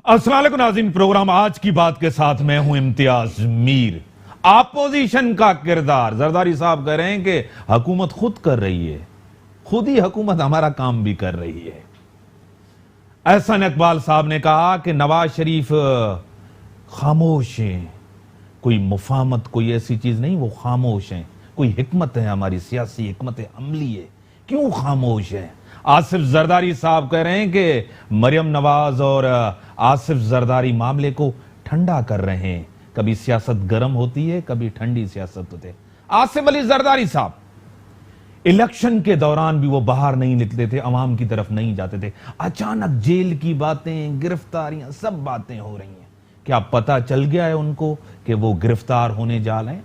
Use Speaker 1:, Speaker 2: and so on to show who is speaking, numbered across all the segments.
Speaker 1: السلام علیکم ناظرین، پروگرام آج کی بات کے ساتھ میں ہوں امتیاز میر۔ اپوزیشن کا کردار، زرداری صاحب کہہ رہے ہیں کہ حکومت خود کر رہی ہے، خود ہی حکومت ہمارا کام بھی کر رہی ہے۔ احسن اقبال صاحب نے کہا کہ نواز شریف خاموش ہیں، کوئی مفاہمت کوئی ایسی چیز نہیں، وہ خاموش ہیں، کوئی حکمت ہے، ہماری سیاسی حکمت عملی ہے، کیوں خاموش ہیں؟ آصف زرداری صاحب کہہ رہے ہیں کہ مریم نواز اور آصف زرداری معاملے کو ٹھنڈا کر رہے ہیں، کبھی سیاست گرم ہوتی ہے، کبھی ٹھنڈی سیاست ہوتی ہے۔ آصف علی زرداری صاحب الیکشن کے دوران بھی وہ باہر نہیں نکلتے تھے، عوام کی طرف نہیں جاتے تھے، اچانک جیل کی باتیں، گرفتاریاں، سب باتیں ہو رہی ہیں، کیا پتہ چل گیا ہے ان کو کہ وہ گرفتار ہونے جا رہے ہیں؟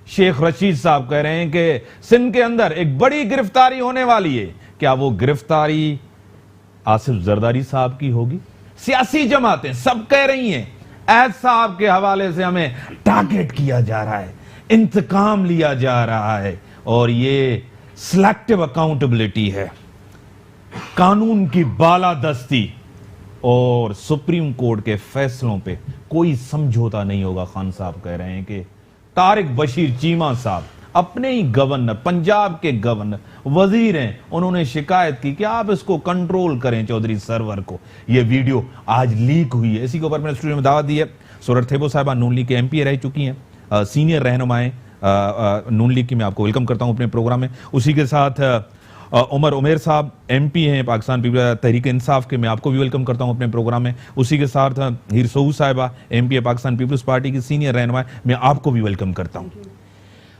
Speaker 1: شیخ رشید صاحب کہہ رہے ہیں کہ سندھ کے اندر ایک بڑی گرفتاری ہونے والی ہے، کیا وہ گرفتاری آصف زرداری صاحب کی ہوگی؟ سیاسی جماعتیں سب کہہ رہی ہیں ایس صاحب کے حوالے سے ہمیں ٹارگٹ کیا جا رہا ہے، انتقام لیا جا رہا ہے، اور یہ سلیکٹیو اکاؤنٹیبلٹی ہے، قانون کی بالادستی اور سپریم کورٹ کے فیصلوں پہ کوئی سمجھوتا نہیں ہوگا۔ خان صاحب کہہ رہے ہیں کہ طارق بشیر چیمہ صاحب اپنے ہی گورنر، پنجاب کے گورنر وزیر ہیں، انہوں نے شکایت کی کہ آپ اس کو کنٹرول کریں چودھری سرور کو۔ یہ ویڈیو آج لیک ہوئی ہے، اسی کے اوپر میں نے اسٹوڈیو میں دعوت دی ہے۔ سورر تھیبو صاحبہ نون لیگ کے ایم پی رہ چکی ہیں، سینئر رہنمائیں نون لیگ کی، میں آپ کو ویلکم کرتا ہوں اپنے پروگرام میں۔ اسی کے ساتھ عمر عمیر صاحب ایم پی ہیں پاکستان تحریک انصاف کے، میں آپ کو بھی ویلکم کرتا ہوں اپنے پروگرام میں۔ اسی کے ساتھ ہیر سعود صاحبہ ایم پی ہے پاکستان پیپلز پارٹی کی سینئر رہنما، میں آپ کو بھی ویلکم کرتا ہوں۔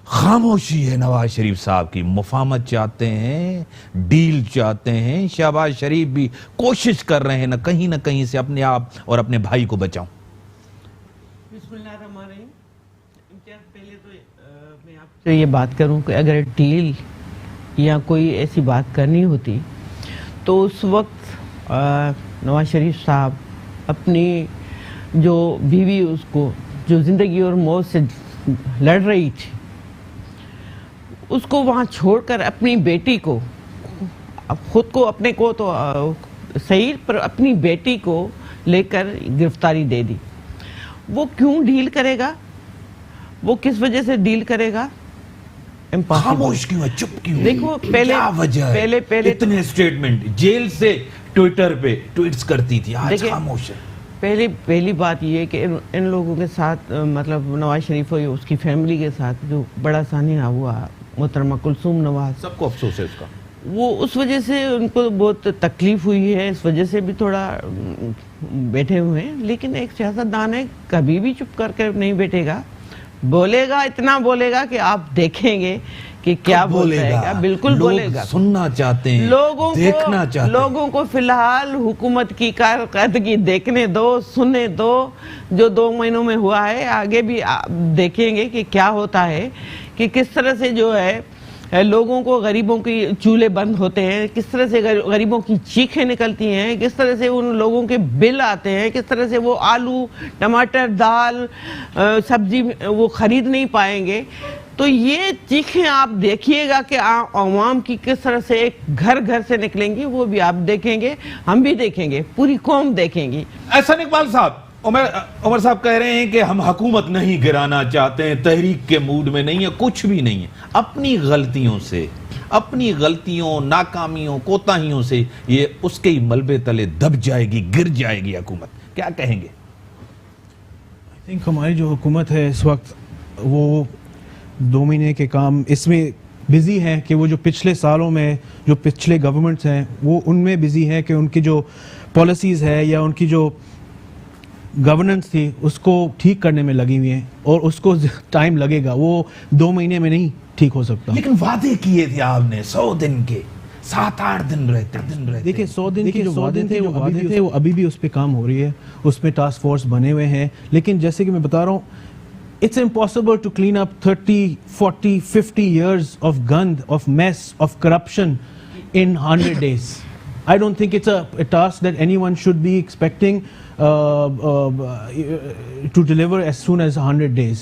Speaker 1: خاموشی ہے نواز شریف صاحب کی، مفاہمت چاہتے ہیں، ڈیل چاہتے ہیں، شہباز شریف بھی کوشش کر رہے ہیں نہ کہیں سے اپنے آپ اور اپنے بھائی کو بچاؤں۔
Speaker 2: بسم اللہ الرحمن الرحیم۔ پہلے تو میں آپ سے یہ بات کروں کہ اگر ڈیل یا کوئی ایسی بات کرنی ہوتی تو اس وقت نواز شریف صاحب اپنی جو بیوی اس کو جو زندگی اور موت سے لڑ رہی تھی، اس کو وہاں چھوڑ کر اپنی بیٹی کو، خود کو اپنے کو تو صحیح پر اپنی بیٹی کو لے کر گرفتاری دے دی۔ وہ کیوں ڈیل کرے گا؟ وہ کس وجہ سے ڈیل کرے گا؟
Speaker 1: خاموش کیوں ہے، چپ کیوں؟
Speaker 2: دیکھو کیا وجہ ہے؟ پہلے
Speaker 1: اتنے سٹیٹمنٹ جیل سے ٹویٹر پہ ٹویٹس کرتی تھی، آج خاموش ہے۔
Speaker 2: پہلی بات یہ ہے کہ ان لوگوں کے ساتھ، مطلب نواز شریف اور اس کی فیملی کے ساتھ جو بڑا سانحہ ہوا، محترمہ کلثوم نواز،
Speaker 1: سب کو افسوس ہے اس کا،
Speaker 2: وہ اس وجہ سے ان کو بہت تکلیف ہوئی ہے، اس وجہ سے بھی تھوڑا بیٹھے ہوئے ہیں۔ لیکن ایک سیاستدان ہے، کبھی بھی چپ کر کے نہیں بیٹھے گا، بولے گا، اتنا بولے گا کہ آپ دیکھیں گے کہ کیا بولے گا، بالکل بولے گا۔
Speaker 1: سننا چاہتے ہیں، دیکھنا چاہتے ہیں،
Speaker 2: لوگوں کو فی الحال حکومت کی کارکردگی دیکھنے دو، سننے دو، جو 2 مہینوں میں ہوا ہے، آگے بھی دیکھیں گے کہ کیا ہوتا ہے، کہ کس طرح سے جو ہے لوگوں کو، غریبوں کی چولہے بند ہوتے ہیں، کس طرح سے غریبوں کی چیخیں نکلتی ہیں، کس طرح سے ان لوگوں کے بل آتے ہیں، کس طرح سے وہ آلو، ٹماٹر، دال، سبزی وہ خرید نہیں پائیں گے۔ تو یہ چیخیں آپ دیکھیے گا کہ عوام کی کس طرح سے ایک گھر گھر سے نکلیں گی، وہ بھی آپ دیکھیں گے، ہم بھی دیکھیں گے، پوری قوم دیکھیں گی۔
Speaker 1: احسن اقبال صاحب، عمر صاحب کہہ رہے ہیں کہ ہم حکومت نہیں گرانا چاہتے ہیں، تحریک کے موڈ میں نہیں ہے، کچھ بھی نہیں ہے، اپنی غلطیوں سے، اپنی غلطیوں، ناکامیوں، کوتاہیوں سے یہ اس کے ہی ملبے تلے دب جائے گی، گر جائے گی حکومت، کیا کہیں گے؟
Speaker 3: I think ہماری جو حکومت ہے اس وقت وہ 2 مہینے کے کام اس میں بزی ہے کہ وہ جو پچھلے سالوں میں جو پچھلے گورنمنٹس ہیں وہ ان میں بزی ہے کہ ان کی جو پالیسیز ہے یا ان کی جو گورننس تھی اس کو ٹھیک کرنے میں لگی ہوئی ہیں، اور اس کو ٹائم لگے گا، وہ 2 مہینے میں نہیں ٹھیک ہو سکتا۔
Speaker 1: لیکن وعدے کیے تھے آپ نے 100 دن کے، 7-8 دن رہتے۔
Speaker 3: دیکھیں 100 دن کے جو وعدے تھے وہ ابھی بھی اس پہ کام ہو رہی ہے، اس میں ٹاسک فورس بنے ہوئے ہیں، لیکن جیسے کہ میں بتا رہا ہوں، it's impossible to clean up 30, 40, 50 years of gand, of mess, of corruption in 100 days. I don't think it's a task that anyone should be expecting to deliver as soon as 100 days.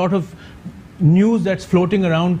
Speaker 3: lot of news that's floating around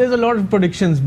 Speaker 3: There's a lot of predictions.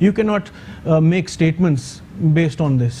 Speaker 3: you cannot make statements based on this.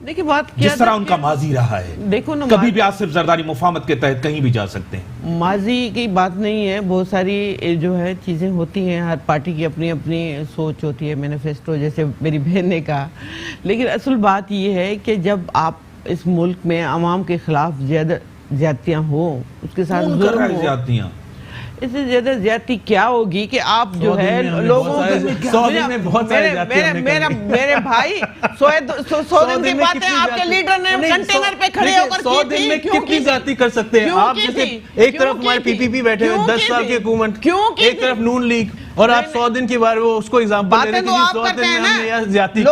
Speaker 2: دیکھیں بات کیا
Speaker 1: جس طرح ان کا ماضی رہا ہے.
Speaker 2: دیکھو نا,
Speaker 1: کبھی بھی آصف زرداری مفاہمت کے تحت کہیں بھی جا سکتے ہیں.
Speaker 2: ماضی کی بات نہیں ہے, بہت ساری جو ہے چیزیں ہوتی ہیں, ہر پارٹی کی اپنی اپنی سوچ ہوتی ہے, مینیفیسٹو جیسے میری بہن نے کہا. لیکن اصل بات یہ ہے کہ جب آپ اس ملک میں عوام کے خلاف زیادتیاں ہوں, اس کے ساتھ ظلم ہو,
Speaker 1: زیادتیاں,
Speaker 2: اس سے زیادہ زیادتی کیا ہوگی کہ آپ جو ہے لوگوں میرے بھائی 100 دن کی باتیں آپ کے لیڈر نے کنٹینر پہ کھڑے ہو کر
Speaker 3: 100 دن میں کتنی زیادتی کر سکتے ہیں آپ؟ جیسے ایک طرف ہمارے پی پی پی بیٹھے ہوئے 10 سال کی حکومت, ایک طرف نون لیگ, اور آپ 100 دن کے بارے وہ اس کو ایگزامپل دے رہے ہیں کہ 100 دن میں ہم نے یہ زیادتی کی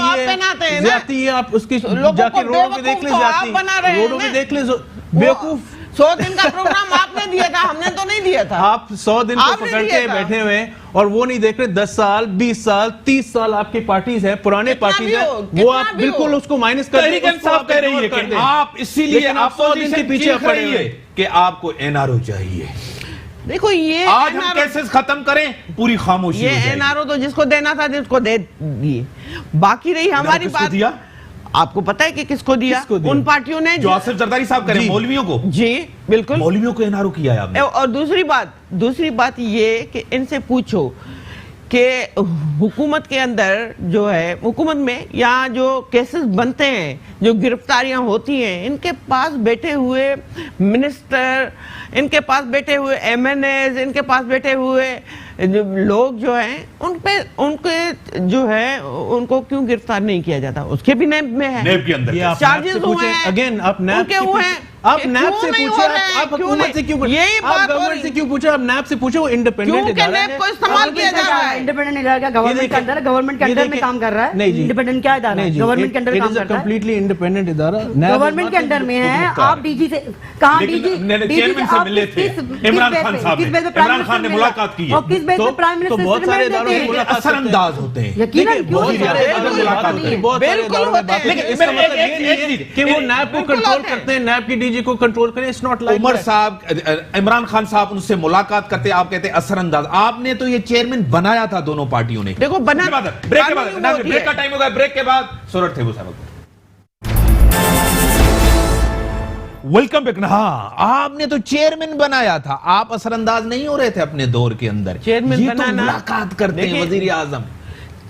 Speaker 3: ہے. زیادتی یہ آپ اس کی جا کے روڈوں پہ دیکھ لیں, زیادتی روڈوں پہ دیکھ لیں. بیوقوف
Speaker 2: 100 دن کا پروگرام آپ نے دیا تھا, ہم نے تو نہیں دیا تھا.
Speaker 3: آپ 100 دن کو پکڑ کے بیٹھے ہوئے اور وہ نہیں دیکھ رہے 10 سال 20 سال 30 سال آپ کی پارٹیز ہیں, پرانے پارٹیز ہیں, وہ آپ بالکل اس کو مائنس کر
Speaker 1: تحریک انصاف کہہ رہی ہے کہ آپ اسی لیے آپ 100 دن کے پیچھے پڑے ہوئے کہ آپ کو این آر او چاہیے.
Speaker 2: دیکھو یہ
Speaker 1: آج ہم کیسز ختم کریں, پوری خاموشی.
Speaker 2: یہ این آر او تو جس کو دینا تھا جس کو دے دیے, باقی رہی ہماری بات. آپ کو پتا ہے کہ کس کو دیا؟ ان پارٹیوں نے
Speaker 1: جو آصف زرداری صاحب کریں مولویوں کو.
Speaker 2: جی بالکل,
Speaker 1: مولویوں کو این آر او کیا ہے آپ نے.
Speaker 2: اور دوسری بات یہ کہ ان سے پوچھو کہ حکومت کے اندر جو ہے, حکومت میں یہاں جو کیسز بنتے ہیں, جو گرفتاریاں ہوتی ہیں, ان کے پاس بیٹھے ہوئے منسٹر, ان کے پاس بیٹھے ہوئے ایم این ایز, ان کے پاس بیٹھے ہوئے لوگ جو ہیں, ان کے جو ہے ان کو کیوں گرفتار نہیں کیا جاتا؟ اس کے بھی نیب میں ہے,
Speaker 1: نیب کے اندر
Speaker 2: چارجز ہوئے ہیں.
Speaker 3: اگین آپ نیب
Speaker 2: کے ہوئے ہیں,
Speaker 3: آپ نیب سے پوچھیں, آپ حکومت سے کیوں پوچھیں, آپ گورنمنٹ سے کیوں پوچھیں, آپ نیب سے پوچھیں. وہ انڈیپینڈنٹ ادارہ ہے,
Speaker 2: نیب کو استعمال کیا جا رہا ہے.
Speaker 4: انڈیپینڈنٹ ادارہ گورنمنٹ کے اندر, گورنمنٹ کے اندر میں کام کر رہا ہے. انڈیپینڈنٹ کیا ادارہ ہے؟ گورنمنٹ کے اندر کام کر رہا ہے.
Speaker 3: کمپلیٹلی انڈیپینڈنٹ ادارہ
Speaker 4: گورنمنٹ کے اندر میں ہے. آپ ڈی جی سے کہاں, ڈی جی
Speaker 1: چیئرمین سے ملے تھے عمران خان صاحب نے, عمران خان نے ملاقات کی ہے,
Speaker 4: اور کس بیس پہ پرائم منسٹر
Speaker 3: بہت سارے اداروں میں ملاقات
Speaker 1: اثر انداز ہوتے ہیں.
Speaker 4: یقیناً
Speaker 3: بہت سارے اداروں میں بات کرتے ہیں. اس کا مطلب یہ نہیں ہے کہ وہ نیب کو کنٹرول کرتے ہیں, نیب کی ڈی جی کو کنٹرول کریں. اٹس ناٹ لائک
Speaker 1: عمر صاحب, عمران خان صاحب ان سے ملاقات کرتے, آپ کہتے ہیں اثر انداز. آپ نے تو یہ چیئرمین بنایا تھا دونوں پارٹیوں نے.
Speaker 2: دیکھو بنا,
Speaker 1: بریک کے بعد, بریک کا ٹائم ہوگا, بریک کے بعد سورت تھے وہ صاحب. Welcome back. ہاں, آپ نے تو چیئرمین بنایا تھا, آپ اثر انداز نہیں ہو رہے تھے اپنے دور کے اندر.
Speaker 2: چیئرمین بنانا,
Speaker 1: ملاقات کرتے ہیں وزیر اعظم.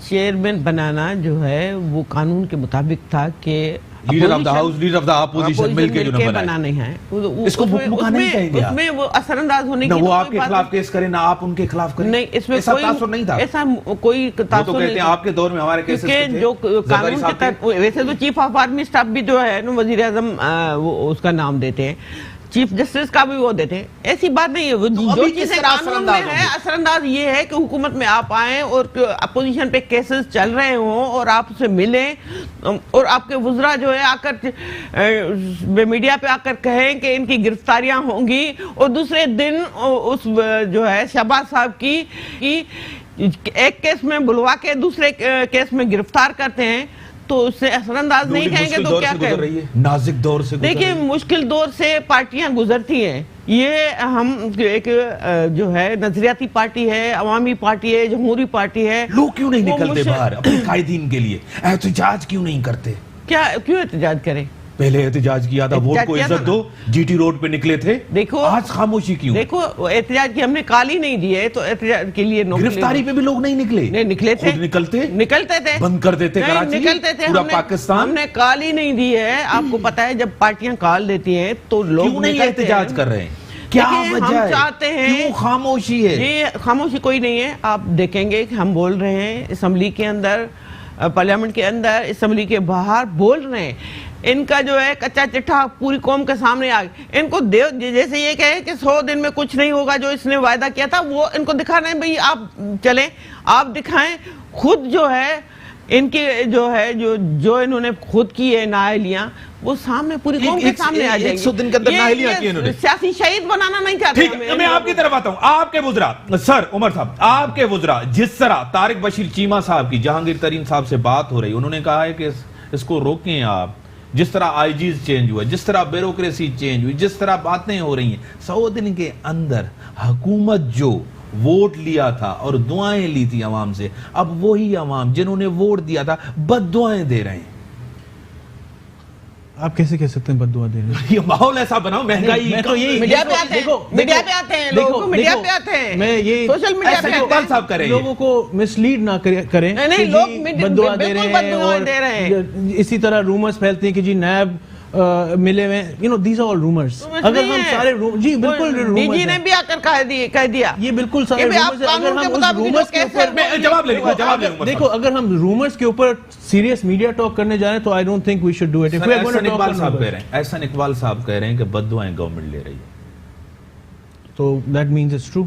Speaker 2: چیئرمین بنانا جو ہے وہ قانون کے مطابق تھا کہ
Speaker 1: leader of the house, leader of the opposition مل کے جو نہ بنائے
Speaker 2: ہیں,
Speaker 1: اس کو مکہ نہیں کہیں گے.
Speaker 2: اس میں وہ اثر انداز ہونے کی
Speaker 1: نہ وہ آپ کے خلاف کیس کریں نہ آپ ان کے خلاف کریں.
Speaker 2: نہیں, اس میں
Speaker 1: ایسا تاثر نہیں تھا.
Speaker 2: ایسا کوئی تاثر
Speaker 1: نہیں. کہتے ہیں آپ کے دور میں ہمارے کیسز
Speaker 2: تھے جو قانون کے تحت. ویسے تو چیف آف آرمی اسٹاف بھی جو ہے وزیر اعظم اس کا نام دیتے ہیں, چیف جسٹس کا بھی وہ دیتے ہیں. ایسی بات نہیں ہے, جو چیزیں قانون میں ہے. اثر انداز یہ ہے کہ حکومت میں آپ آئیں اور اپوزیشن پہ کیسز چل رہے ہوں اور آپ سے ملیں اور آپ کے وزراء جو ہے آ کر میڈیا پہ آ کر کہیں کہ ان کی گرفتاریاں ہوں گی, اور دوسرے دن اس جو ہے شہباز صاحب کی ایک کیس میں بلوا کے دوسرے کیس میں گرفتار کرتے ہیں, تو اس سے اثر انداز نہیں کہیں گے تو کیا کہیں.
Speaker 1: نازک دور سے
Speaker 2: دیکھیں, مشکل دور سے پارٹیاں گزرتی ہیں. یہ ہم ایک جو ہے نظریاتی پارٹی ہے, عوامی پارٹی ہے, جمہوری پارٹی ہے.
Speaker 1: لوگ کیوں نہیں نکلتے باہر اپنے قائدین کے لیے, احتجاج کیوں نہیں کرتے؟
Speaker 2: کیوں احتجاج کریں؟
Speaker 1: پہلے احتجاج کیا تھا, ووٹ کو عزت دو, جی ٹی روڈ پہ نکلے تھے.
Speaker 2: دیکھو
Speaker 1: آج خاموشی کیوں؟
Speaker 2: دیکھو, احتجاج کی ہم نے کال ہی نہیں دی ہے, تو احتجاج کے لیے
Speaker 1: گرفتاری پہ بھی لوگ نہیں نکلے.
Speaker 2: نہیں نکلے تھے,
Speaker 1: نکلتے
Speaker 2: تھے,
Speaker 1: بند کر دیتے کراچی,
Speaker 2: نکلتے تھے.
Speaker 1: پورا پاکستان.
Speaker 2: ہم نے کال ہی نہیں دی ہے. آپ کو پتا ہے جب پارٹیاں کال دیتی ہیں تو لوگ
Speaker 1: نہیں احتجاج کر رہے ہیں. کیا وجہ ہے؟
Speaker 2: چاہتے ہیں,
Speaker 1: کیوں خاموشی ہے؟
Speaker 2: یہ خاموشی کوئی نہیں ہے. آپ دیکھیں گے کہ ہم بول رہے ہیں اسمبلی کے اندر, پارلیمنٹ کے اندر, اسمبلی کے باہر بول رہے ہیں. ان کا جو ہے کچا چٹھا پوری قوم کے سامنے آ گیا. ان کو جیسے یہ کہے کہ 100 دن میں کچھ نہیں ہوگا جو اس نے وعدہ کیا تھا, وہ ان کو دکھا رہے ہیں. بھئی آپ چلیں, آپ دکھائیں. خود جو ہے ان کی جو ہے جو انہوں نے خود کی ہے نااہلیاں, وہ سامنے پوری قوم کے سامنے آ جائیں گی.
Speaker 1: 100 دن کے اندر نااہلیاں کی انہوں نے.
Speaker 2: سیاسی شہید بنانا نہیں چاہتے.
Speaker 1: ٹھیک, میں آپ کی طرف آتا ہوں. آپ کے وزراء, سر عمر صاحب, آپ کے وزراء جس طرح طارق بشیر چیمہ صاحب کی جہانگیر ترین صاحب سے بات ہو رہی, انہوں نے کہا ہے کہ اس کو روکیں آپ. جس طرح آئی جیز چینج ہوئے, جس طرح بیوروکریسی چینج ہوئی, جس طرح باتیں ہو رہی ہیں, 100 دن کے اندر حکومت جو ووٹ لیا تھا اور دعائیں لی تھی عوام سے, اب وہی عوام جنہوں نے ووٹ دیا تھا بد دعائیں دے رہے ہیں.
Speaker 3: آپ کیسے کہہ سکتے ہیں بد دعا دے رہے ہیں؟
Speaker 1: یہ ماحول ایسا بناؤ, مہنگائی
Speaker 2: میڈیا پہ آتے ہیں, میڈیا پہ آتے ہیں, لوگوں کو میڈیا پہ آتے ہیں,
Speaker 3: میں یہ
Speaker 2: سوشل میڈیا پہ
Speaker 1: اقبال صاحب کریں,
Speaker 3: لوگوں کو مسلیڈ نہ کریں.
Speaker 2: نہیں, لوگ
Speaker 3: بد دعا دے رہے ہیں, اسی طرح رومرز پھیلتے ہیں کہ جی نیب ملے ہوئے, you know these are all rumours. اگر ہم سارے جی بالکل
Speaker 2: ڈی جی نے بھی آ کر کہہ دیا
Speaker 3: یہ بالکل سارے رومرز ہیں. اگر ہم اس رومرز کے اوپر
Speaker 1: جواب لے لوں,
Speaker 3: دیکھو اگر ہم رومرز کے اوپر سیریس میڈیا ٹاک کرنے جا رہے ہیں تو I don't think we should do it.
Speaker 1: Ahsan Iqbal صاحب کہہ رہے ہیں کہ بد دعائیں گورنمنٹ لے رہی ہے,
Speaker 3: تو دیٹ مینز اٹس ٹرو.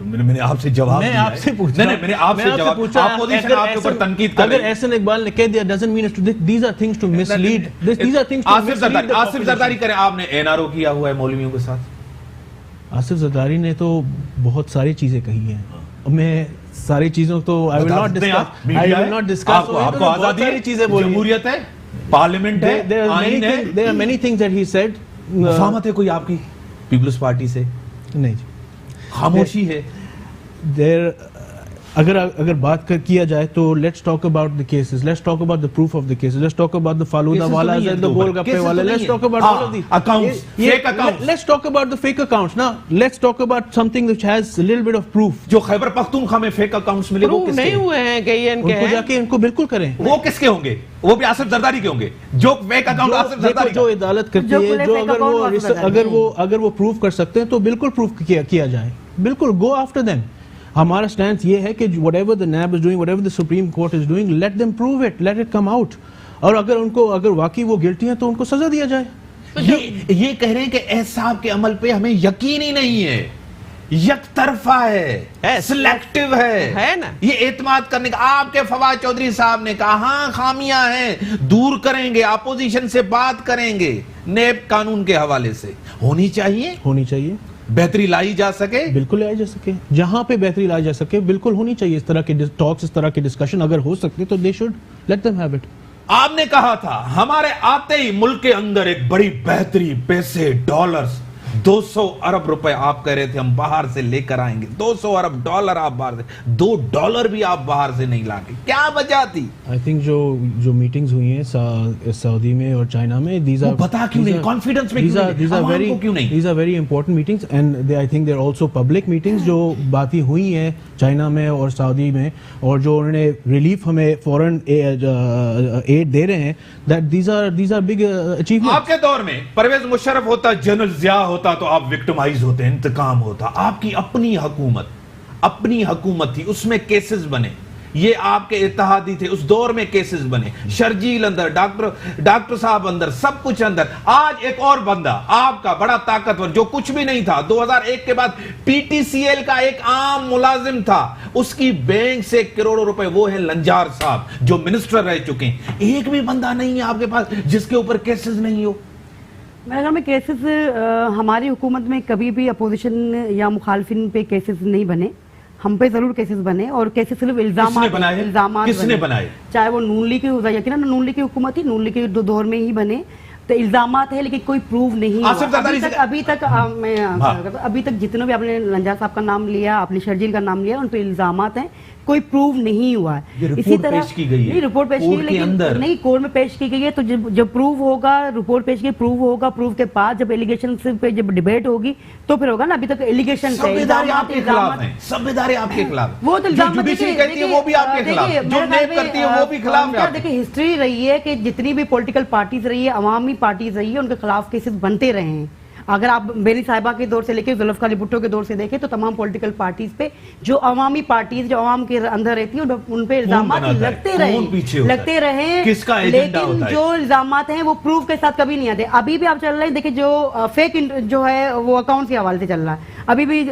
Speaker 1: میں نے آپ سے جواب
Speaker 3: میں آپ سے پوچھا,
Speaker 1: میں نے آپ سے جواب پوچھا, اپوزیشن آپ کے اوپر تنقید کر رہی ہے.
Speaker 3: اگر احسن اقبال نے کہہ دیا doesn't mean these are things to mislead. These are things to mislead.
Speaker 1: Asif Zardari کریں, آپ نے این آر او کیا ہوا ہے مولویوں کے ساتھ.
Speaker 3: آصف زرداری نے تو بہت ساری چیزیں کہی ہیں, میں ساری چیزوں تو I will not discuss.
Speaker 1: آپ کو آزادی ہے, جمہوریت ہے, پارلیمنٹ ہے, آئین ہے.
Speaker 3: There are many things that he said.
Speaker 1: مفاہمت ہے کوئی آپ کی پیپلز پارٹی سے؟
Speaker 3: نہیں,
Speaker 1: خاموشی ہے.
Speaker 3: اگر بات کیا جائے تو let's talk about the cases, let's talk about the proof of the cases, let's talk about the falooda والا, دی گول گپے والا, let's talk about all of the
Speaker 1: accounts, fake accounts.
Speaker 3: Let's talk about the fake accounts. نا let's talk about something which has a little bit of proof.
Speaker 1: جو خیبر پختونخوا میں fake accounts ملے وہ کس کے
Speaker 2: نہیں ہوئے ہیں کہ یہ ان کے
Speaker 3: ہیں, ان کو جا کے ان کو بالکل کریں.
Speaker 1: وہ کس کے ہوں گے؟ وہ بھی آصف زرداری کے ہوں گے. جو فیک اکاؤنٹ آصف زرداری
Speaker 3: جو عدالت کرتی ہے, جو اگر وہ پروف کر سکتے ہیں تو بالکل پروف کیا جائے, بالکل گو آفٹر دیم. ہمارا سٹینس یہ ہے کہ whatever the NAB is doing, whatever the Supreme Court is doing, let them prove it, let it come out. اور اگر واقعی وہ گلٹی ہیں تو ان کو سزا دیا جائے.
Speaker 1: یہ کہہ رہے ہیں کہ احساب کے عمل پہ ہمیں یقین ہی نہیں ہے, یک طرفہ ہے, سلیکٹیو ہے نا. یہ اعتماد کرنے کا, آپ کے فواد چودھری صاحب نے کہا ہاں خامیاں ہیں, دور کریں گے, اپوزیشن سے بات کریں گے, نیب قانون کے حوالے سے ہونی چاہیے, بہتری لائی جا سکے,
Speaker 3: بالکل لائی جا سکے, جہاں پہ بہتری لائی جا سکے بالکل ہونی چاہیے. اس طرح کے ٹاکس, اس طرح کے ڈسکشن اگر ہو سکتے تو they should let them have it.
Speaker 1: آپ نے کہا تھا ہمارے آتے ہی ملک کے اندر ایک بڑی بہتری, پیسے, ڈالرز, 200 ارب روپے آپ کہہ رہے تھے ہم باہر سے لے کر آئیں گے. 200 ارب ڈالر آپ باہر سے, $2 بھی آپ باہر سے نہیں لائیں. کیا وجہ تھی؟
Speaker 3: I think جو میٹنگز ہوئی ہیں سعودی میں اور چائنا میں,
Speaker 1: بتا کیوں نہیں, کانفیڈنس میں کیوں نہیں,
Speaker 3: these are very important meetings and I think they're also public meetings. جو باتیں ہوئی ہیں چائنا میں اور سعودی میں, اور جو انہوں نے ریلیف ہمیں فورن ایڈ دے رہے ہیں, that these are big achievements.
Speaker 1: آپ کے دور میں پرویز مشرف ہوتا, جنرل ضیاء ہوتا تو آپ وکٹمائز ہوتے, انتقام ہوتا. آپ کی اپنی حکومت تھی, اس میں کیسز بنے, یہ آپ کے اتحادی تھے, اس دور میں کیسز بنے, شرجیل اندر, ڈاکٹر صاحب اندر, سب کچھ اندر. آج ایک اور بندہ آپ کا بڑا طاقتور جو کچھ بھی نہیں تھا, 2001 کے بعد پی ٹی سی ایل کا ایک عام ملازم تھا, اس کی بینک سے کروڑوں روپے, وہ ہے لنجار صاحب جو منسٹر رہ چکے ہیں. ایک بھی بندہ نہیں ہے آپ کے پاس جس کے اوپر کیسز نہیں ہو.
Speaker 4: میرے خیال میں کیسز ہماری حکومت میں کبھی بھی اپوزیشن یا مخالفین پہ کیسز نہیں بنے, ہم پہ ضرور کیسز بنے, اور کیسز صرف الزامات
Speaker 1: کس نے بنائے,
Speaker 4: چاہے وہ نون لیگ کی, یقینا نون لیگ کی حکومت ہی, نون لیگ کے دور میں ہی بنے, تو الزامات ہے لیکن کوئی پروف نہیں. ابھی تک جتنے بھی آپ نے لنجار صاحب کا نام لیا, آپ نے شرجیل کا نام لیا, ان پہ الزامات ہیں, کوئی پروف نہیں ہوا ہے. اسی طرح نہیں رپورٹ پیش کی, لیکن نہیں کورٹ میں پیش کی گئی ہے, تو جب پروف ہوگا, رپورٹ پیش کی, پروف ہوگا, پروف کے بعد جب ایلیگیشن پہ جب ڈیبیٹ ہوگی تو پھر ہوگا نا. ابھی تک ایلیگیشن
Speaker 1: سب ادارے آپ کے خلاف ہیں, سب ادارے آپ کے خلاف, وہ تو الزامات کہتی ہے وہ بھی آپ کے خلاف, جو نیب کرتی ہے وہ بھی خلاف ہے.
Speaker 4: دیکھیں ہسٹری رہی ہے کہ جتنی بھی پولیٹیکل پارٹیز رہی ہے, عوامی پارٹیز رہی ہے, ان کے خلاف کیسز بنتے رہے ہیں. اگر آپ میری صاحبہ کے دور سے لے کے ذوالفقار علی بھٹو کے دور سے دیکھیں تو تمام پولیٹیکل پارٹیز پہ جو عوامی پارٹیز جو عوام کے اندر رہتی ہیں ان پہ الزامات لگتے رہے, لیکن جو الزامات ہیں وہ پروف کے ساتھ کبھی نہیں آتے. ابھی بھی آپ چل رہے ہیں, دیکھیں جو فیک جو ہے وہ اکاؤنٹ کے حوالے سے چل رہا ہے. ابھی بھی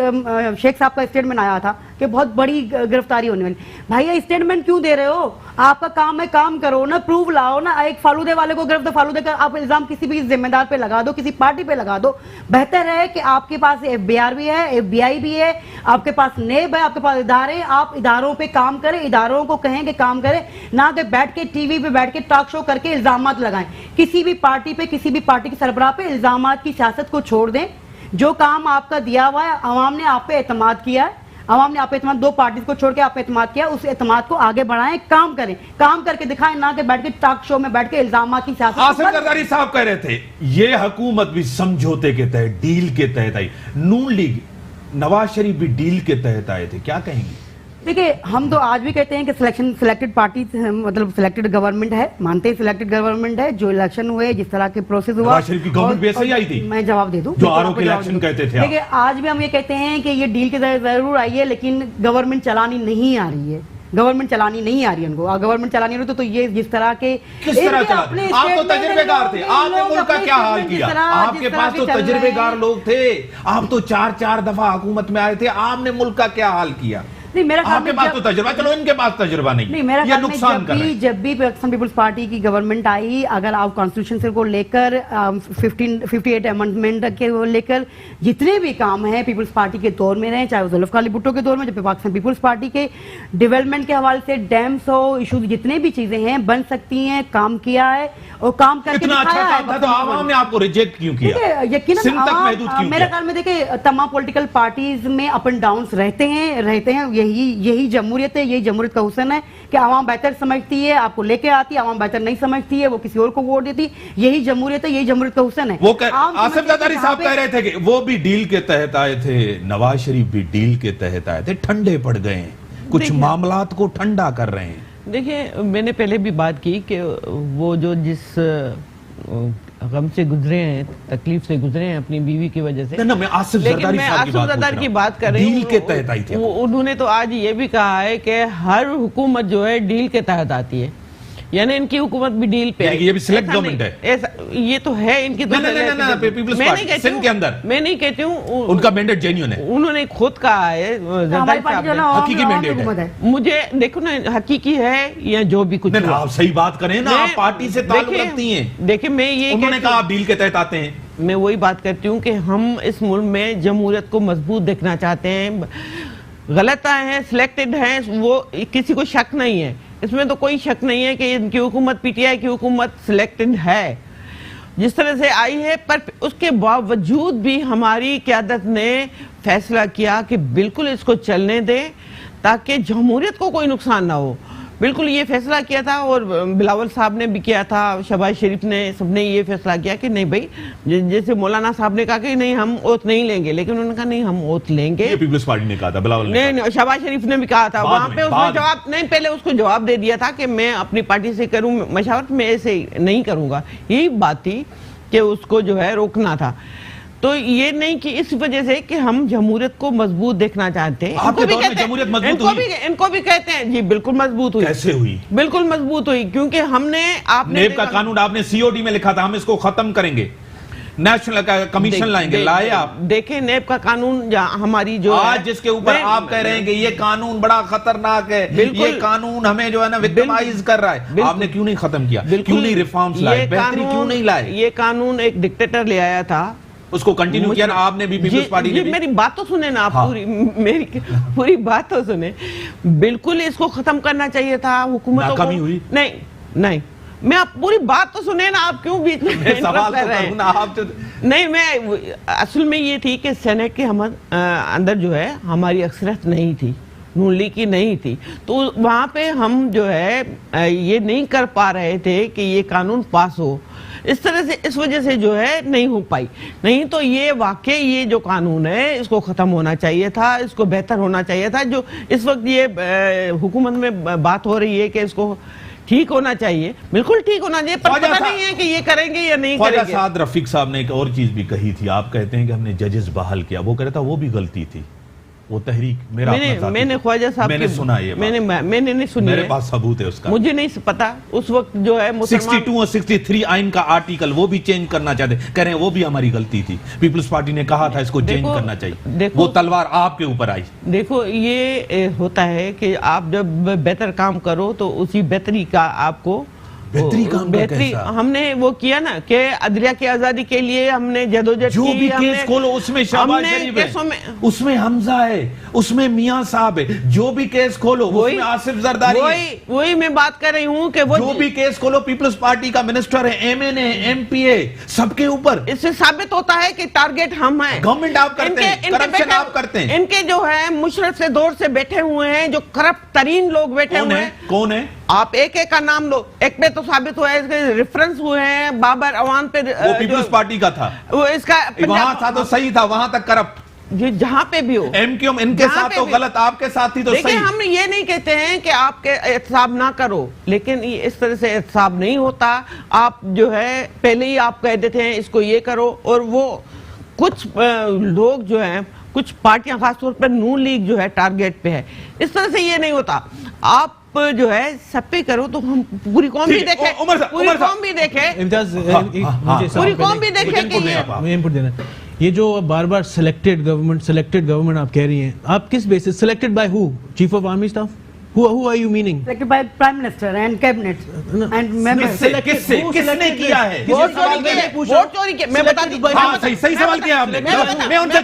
Speaker 4: شیخ صاحب کا اسٹیٹمنٹ آیا تھا کہ بہت بڑی گرفتاری ہونے والی. بھائی اسٹیٹمنٹ کیوں دے رہے ہو, آپ کا کام ہے کام کرو نا, پروف لاؤ نا. ایک فالودے والے کو گرفت, فالودے کا آپ الزام کسی بھی ذمہ دار پہ لگا دو, کسی پارٹی پہ لگا دو. بہتر ہے کہ آپ کے پاس ایف بی آر بھی ہے, ایف بی آئی بھی ہے, آپ کے پاس نیب ہے, آپ کے پاس ادارے, آپ اداروں پہ کام کریں, اداروں کو کہیں کہ کام کریں, نہ کہ بیٹھ کے ٹی وی پہ بیٹھ کے ٹاک شو کر کے الزامات لگائیں. کسی بھی پارٹی پہ, کسی بھی پارٹی کے سربراہ پہ الزامات کی سیاست کو چھوڑ دیں. جو کام آپ کا دیا ہوا ہے, عوام نے آپ پہ اعتماد کیا ہے, عوام نے آپ اعتماد 2 پارٹیز کو چھوڑ کے آپ اعتماد کیا, اس اعتماد کو آگے بڑھائیں, کام کریں, کام کر کے دکھائیں, نہ کہ بیٹھ کے ٹاک شو میں بیٹھ کے الزامات کی سیاست.
Speaker 1: آصف زرداری صاحب کہہ رہے تھے یہ حکومت بھی سمجھوتے کے تحت, ڈیل کے تحت آئی, نون لیگ نواز شریف بھی ڈیل کے تحت آئے تھے, کیا کہیں گے؟
Speaker 4: دیکھیں ہم تو آج بھی کہتے ہیں کہ سلیکٹڈ پارٹی مطلب سلیکٹڈ گورنمنٹ ہے, مانتے ہیں سلیکٹڈ گورنمنٹ ہے, جو الیکشن ہوئے جس طرح کے پروسیس ہوا.
Speaker 1: نواز شریف کی گورنمنٹ بھی ایسے ہی آئی تھی,
Speaker 4: میں جواب دے دوں,
Speaker 1: جو آر او کے الیکشن کہتے تھے.
Speaker 4: دیکھیں آج بھی ہم یہ کہتے ہیں کہ یہ ڈیل کے ضرور آئی ہے, لیکن گورنمنٹ چلانی نہیں آ رہی ہے, گورنمنٹ چلانی نہیں آ رہی ہے ان کو. گورنمنٹ چلانی رہی تو یہ جس طرح کے
Speaker 1: کس طرح چلاتے, آپ تو تجربے کار تھے, آپ نے ملک کا کیا حال کیا, آپ کے پاس تو تجربے کار لوگ تھے, آپ تو 4 دفعہ حکومت میں آئے تھے, آپ نے ملک کا کیا حال کیا؟
Speaker 4: نہیں میرا
Speaker 1: آپ کے پاس تو تجربہ, چلو ان کے پاس تجربہ نہیں, یہ نقصان کر رہے ہیں.
Speaker 4: جب بھی پاکستان پیپلز پارٹی کی گورنمنٹ آئی, اگر آپ کانسٹیٹیوشن سے کو لے کر 58 امینڈمنٹ کے لے کر جتنے بھی کام ہیں پیپلز پارٹی کے دور میں رہے, چاہے وہ ذوالفقار علی بھٹو کے دور میں, جب پاکستان پیپلز پارٹی کے ڈیولپمنٹ کے حوالے سے ڈیمز ہو, ایشوز جتنے بھی چیزیں ہیں بن سکتی ہیں, کام کیا ہے اور کام کر کے
Speaker 1: اتنا اچھا کام تھا تو عوام نے آپ کو ریجیکٹ کیوں کیا,
Speaker 4: یقیناً
Speaker 1: سندھ تک محدود کیوں
Speaker 4: میرے
Speaker 1: کیا؟
Speaker 4: خیال میں دیکھیں تمام پولیٹیکل پارٹیز میں اپ اینڈ ڈاؤنس رہتے ہیں, یہی جمہوریت ہے, یہی جمہوریت کا حسن ہے کہ عوام بہتر سمجھتی ہے, آپ کو لے کے آتی ہے, عوام بہتر نہیں سمجھتی ہے, وہ کسی اور کو ووٹ دیتی, یہی جمہوریت ہے, یہی جمہوریت کا حسن ہے.
Speaker 1: وہ آصف زرداری صاحب کہہ رہے تھے کہ وہ بھی ڈیل کے تحت آئے تھے, نواز شریف بھی ڈیل کے تحت آئے تھے, ٹھنڈے پڑ گئے ہیں, کچھ معاملات کو ٹھنڈا کر رہے ہیں.
Speaker 2: دیکھیں میں نے پہلے بھی بات کی کہ وہ جو جس غم سے گزرے ہیں, تکلیف سے گزرے ہیں اپنی بیوی کی وجہ سے,
Speaker 1: میں آصف زرداری صاحب
Speaker 2: کی بات کر رہی ہوں,
Speaker 1: ڈیل کے تحت آئی تھی.
Speaker 2: انہوں نے تو آج یہ بھی کہا ہے کہ ہر حکومت جو ہے ڈیل کے تحت آتی ہے, یعنی ان کی حکومت بھی ڈیل پہ,
Speaker 1: یہ بھی سلیکٹ گورنمنٹ ہے,
Speaker 2: یہ تو ہے ان کی, میں نہیں کہتی ہوں
Speaker 1: ان کا مینڈیٹ جینیون ہے,
Speaker 2: انہوں نے خود کہا ہے,
Speaker 1: حقیقی مینڈیٹ ہے.
Speaker 2: مجھے دیکھو نا حقیقی ہے یا جو بھی کچھ,
Speaker 1: آپ صحیح بات کریں نا, آپ پارٹی سے تعلق رکھتی ہیں.
Speaker 2: دیکھیں میں یہ
Speaker 1: انہوں نے کہا آپ ڈیل کے تحت آتے ہیں,
Speaker 2: میں وہی بات کرتی ہوں کہ ہم اس ملک میں جمہوریت کو مضبوط دیکھنا چاہتے ہیں. غلط ہیں, سلیکٹڈ ہیں, وہ کسی کو شک نہیں ہے, اس میں تو کوئی شک نہیں ہے کہ ان کی حکومت پی ٹی آئی کی حکومت سلیکٹڈ ہے جس طرح سے آئی ہے, پر اس کے باوجود بھی ہماری قیادت نے فیصلہ کیا کہ بالکل اس کو چلنے دیں تاکہ جمہوریت کو کوئی نقصان نہ ہو. بالکل یہ فیصلہ کیا تھا, اور بلاول صاحب نے بھی کیا تھا, شہباز شریف نے, سب نے یہ فیصلہ کیا کہ نہیں بھائی, جیسے مولانا صاحب نے کہا کہ نہیں ہم اوت نہیں لیں گے, لیکن انہوں نے کہا نہیں ہم اوت لیں گے.
Speaker 1: پیپلز پارٹی نے کہا تھا, بلاول نے,
Speaker 2: نہیں شہباز شریف نے بھی کہا تھا, وہاں پہ اس نے جواب نہیں, پہلے اس کو جواب دے دیا تھا کہ میں اپنی پارٹی سے کروں مشاورت, میں ایسے نہیں کروں گا. یہی بات تھی کہ اس کو جو ہے روکنا تھا. تو یہ نہیں کہ اس وجہ سے کہ ہم جمہوریت کو مضبوط دیکھنا چاہتے ہیں, ان کو بھی کہتے ہیں جی بالکل مضبوط ہوئی.
Speaker 1: کیسے ہوئی؟
Speaker 2: بالکل مضبوط ہوئی, کیونکہ ہم نے, آپ نے
Speaker 1: نیب کا قانون آپ نے سی او ڈی میں لکھا تھا, ہم اس کو ختم کریں گے, نیشنل کمیشن لائیں گے, لائے آپ.
Speaker 2: دیکھیں نیب کا قانون ہماری جو
Speaker 1: آج جس کے اوپر آپ کہہ رہے ہیں کہ یہ قانون بڑا خطرناک ہے, یہ قانون ہمیں جو ہے نا وکٹمائز کر رہا ہے, آپ نے کیوں نہیں ختم کیا, کیوں نہیں ریفارمز لائے, بہتری کیوں نہیں لائے؟
Speaker 2: یہ قانون ایک ڈکٹیٹر لے آیا تھا,
Speaker 1: اس کو کنٹینیو کیا نا آپ نے بھی, پیپلز پارٹی نے بھی.
Speaker 2: میری بات تو سنیں نا آپ, میری پوری بات تو سنیں. بالکل اس کو ختم کرنا چاہیے تھا, حکومت
Speaker 1: ناکامی ہوئی.
Speaker 2: نہیں میں آپ پوری بات تو سنیں نا, آپ کیوں بیچ میں
Speaker 1: سوال تو کروں نا آپ.
Speaker 2: نہیں, میں اصل میں یہ تھی کہ سینٹ کے اندر جو ہے ہماری اکثریت نہیں تھی, نون لیگ کی نہیں تھی, تو وہاں پہ ہم جو ہے یہ نہیں کر پا رہے تھے کہ یہ قانون پاس ہو. اس طرح سے, اس وجہ سے جو ہے نہیں ہو پائی. نہیں تو یہ واقعی یہ جو قانون ہے اس کو ختم ہونا چاہیے تھا, اس کو بہتر ہونا چاہیے تھا. جو اس وقت یہ حکومت میں بات ہو رہی ہے کہ اس کو ٹھیک ہونا چاہیے, بالکل ٹھیک ہونا چاہیے, پر پتہ نہیں ہے کہ یہ کریں گے یا نہیں کریں گے.
Speaker 1: خواجہ سعد رفیق صاحب نے ایک اور چیز بھی کہی تھی, آپ کہتے ہیں کہ ہم نے ججز بحال کیا, وہ کہہ رہا تھا وہ بھی غلطی تھی, وہ تحریک میرا
Speaker 2: میں نے خواجہ صاحب
Speaker 1: میں نے سنا, یہ
Speaker 2: میں نے نہیں سنی,
Speaker 1: میرے پاس ثبوت ہے اس کا,
Speaker 2: مجھے نہیں پتا. اس وقت جو ہے
Speaker 1: 62 اور 63 آئین کا آرٹیکل وہ بھی چینج کرنا چاہتے, کہہ رہے ہیں وہ بھی ہماری غلطی تھی, پیپلز پارٹی نے کہا تھا اس کو چینج کرنا چاہیے, وہ تلوار آپ کے اوپر آئی.
Speaker 2: دیکھو یہ ہوتا ہے کہ آپ جب بہتر کام کرو تو اسی بہتری کا آپ کو
Speaker 1: بہتری کام کا
Speaker 2: بہتری
Speaker 1: کیسا؟
Speaker 2: ہم نے وہ کیا نا کہ عدلیہ کی آزادی کے لیے ہم نے جدوجہد
Speaker 1: جو
Speaker 2: کی.
Speaker 1: بھی کیس کھولو اس میں شہباز شریف ہے, اس میں حمزہ ہے, اس میں میاں صاحب ہے. جو بھی کیس کھولو اس میں آصف زرداری ہے.
Speaker 2: وہی میں بات کر رہی ہوں کہ وہ
Speaker 1: جو بھی کیس کھولو پیپلز پارٹی کا منسٹر ہے, ایم این اے, ایم پی اے, سب کے اوپر.
Speaker 2: اس سے ثابت ہوتا ہے کہ ٹارگٹ ہم ہیں,
Speaker 1: گورنمنٹ آپ کرتے ہیں, کرپشن آپ کرتے ہیں.
Speaker 2: ان کے جو ہے مشرف سے دور سے بیٹھے ہوئے ہیں, جو کرپٹ ترین لوگ بیٹھے ہوئے ہیں.
Speaker 1: کون ہے؟
Speaker 2: آپ ایک ایک کا نام لو. ایک پہ تو ثابت ہوا ہے, اس کے ریفرنس ہوئے ہیں بابر عوان پہ,
Speaker 1: وہ پیپلز پارٹی کا تھا,
Speaker 2: وہ اس کا
Speaker 1: وہاں تھا تو صحیح تھا, وہاں تک کرپٹ.
Speaker 2: جہاں پہ بھی ہو,
Speaker 1: ایم کیو ان کے ساتھ تو غلط, آپ کے ساتھ ہی تو صحیح.
Speaker 2: لیکن ہم یہ نہیں کہتے ہیں کہ آپ کے احتساب نہ کرو, لیکن اس طرح سے احتساب نہیں ہوتا. آپ جو ہے پہلے ہی آپ کہہ دیتے ہیں اس کو یہ کرو, اور وہ کچھ لوگ جو ہیں, کچھ پارٹیاں خاص طور پر نون لیگ جو ہے ٹارگٹ پہ ہے. اس طرح سے یہ نہیں ہوتا. آپ جو ہے سب پہ کرو تو ہم پوری قوم بھی دیکھے, پوری قوم بھی دیکھے, پوری قوم بھی دیکھے کہ
Speaker 3: یہ جو بار بار سلیکٹڈ گورنمنٹ آپ کہہ رہی ہیں, آپ کس basis selected by who? Chief of army staff? Who are you meaning?
Speaker 4: Selected by Prime Minister and Cabinet and members.
Speaker 1: کس نے کیا ہے؟
Speaker 2: ووٹ چوری کے میں بتا دوں.
Speaker 1: ہاں صحیح سوال کیا آپ نے, میں ان سے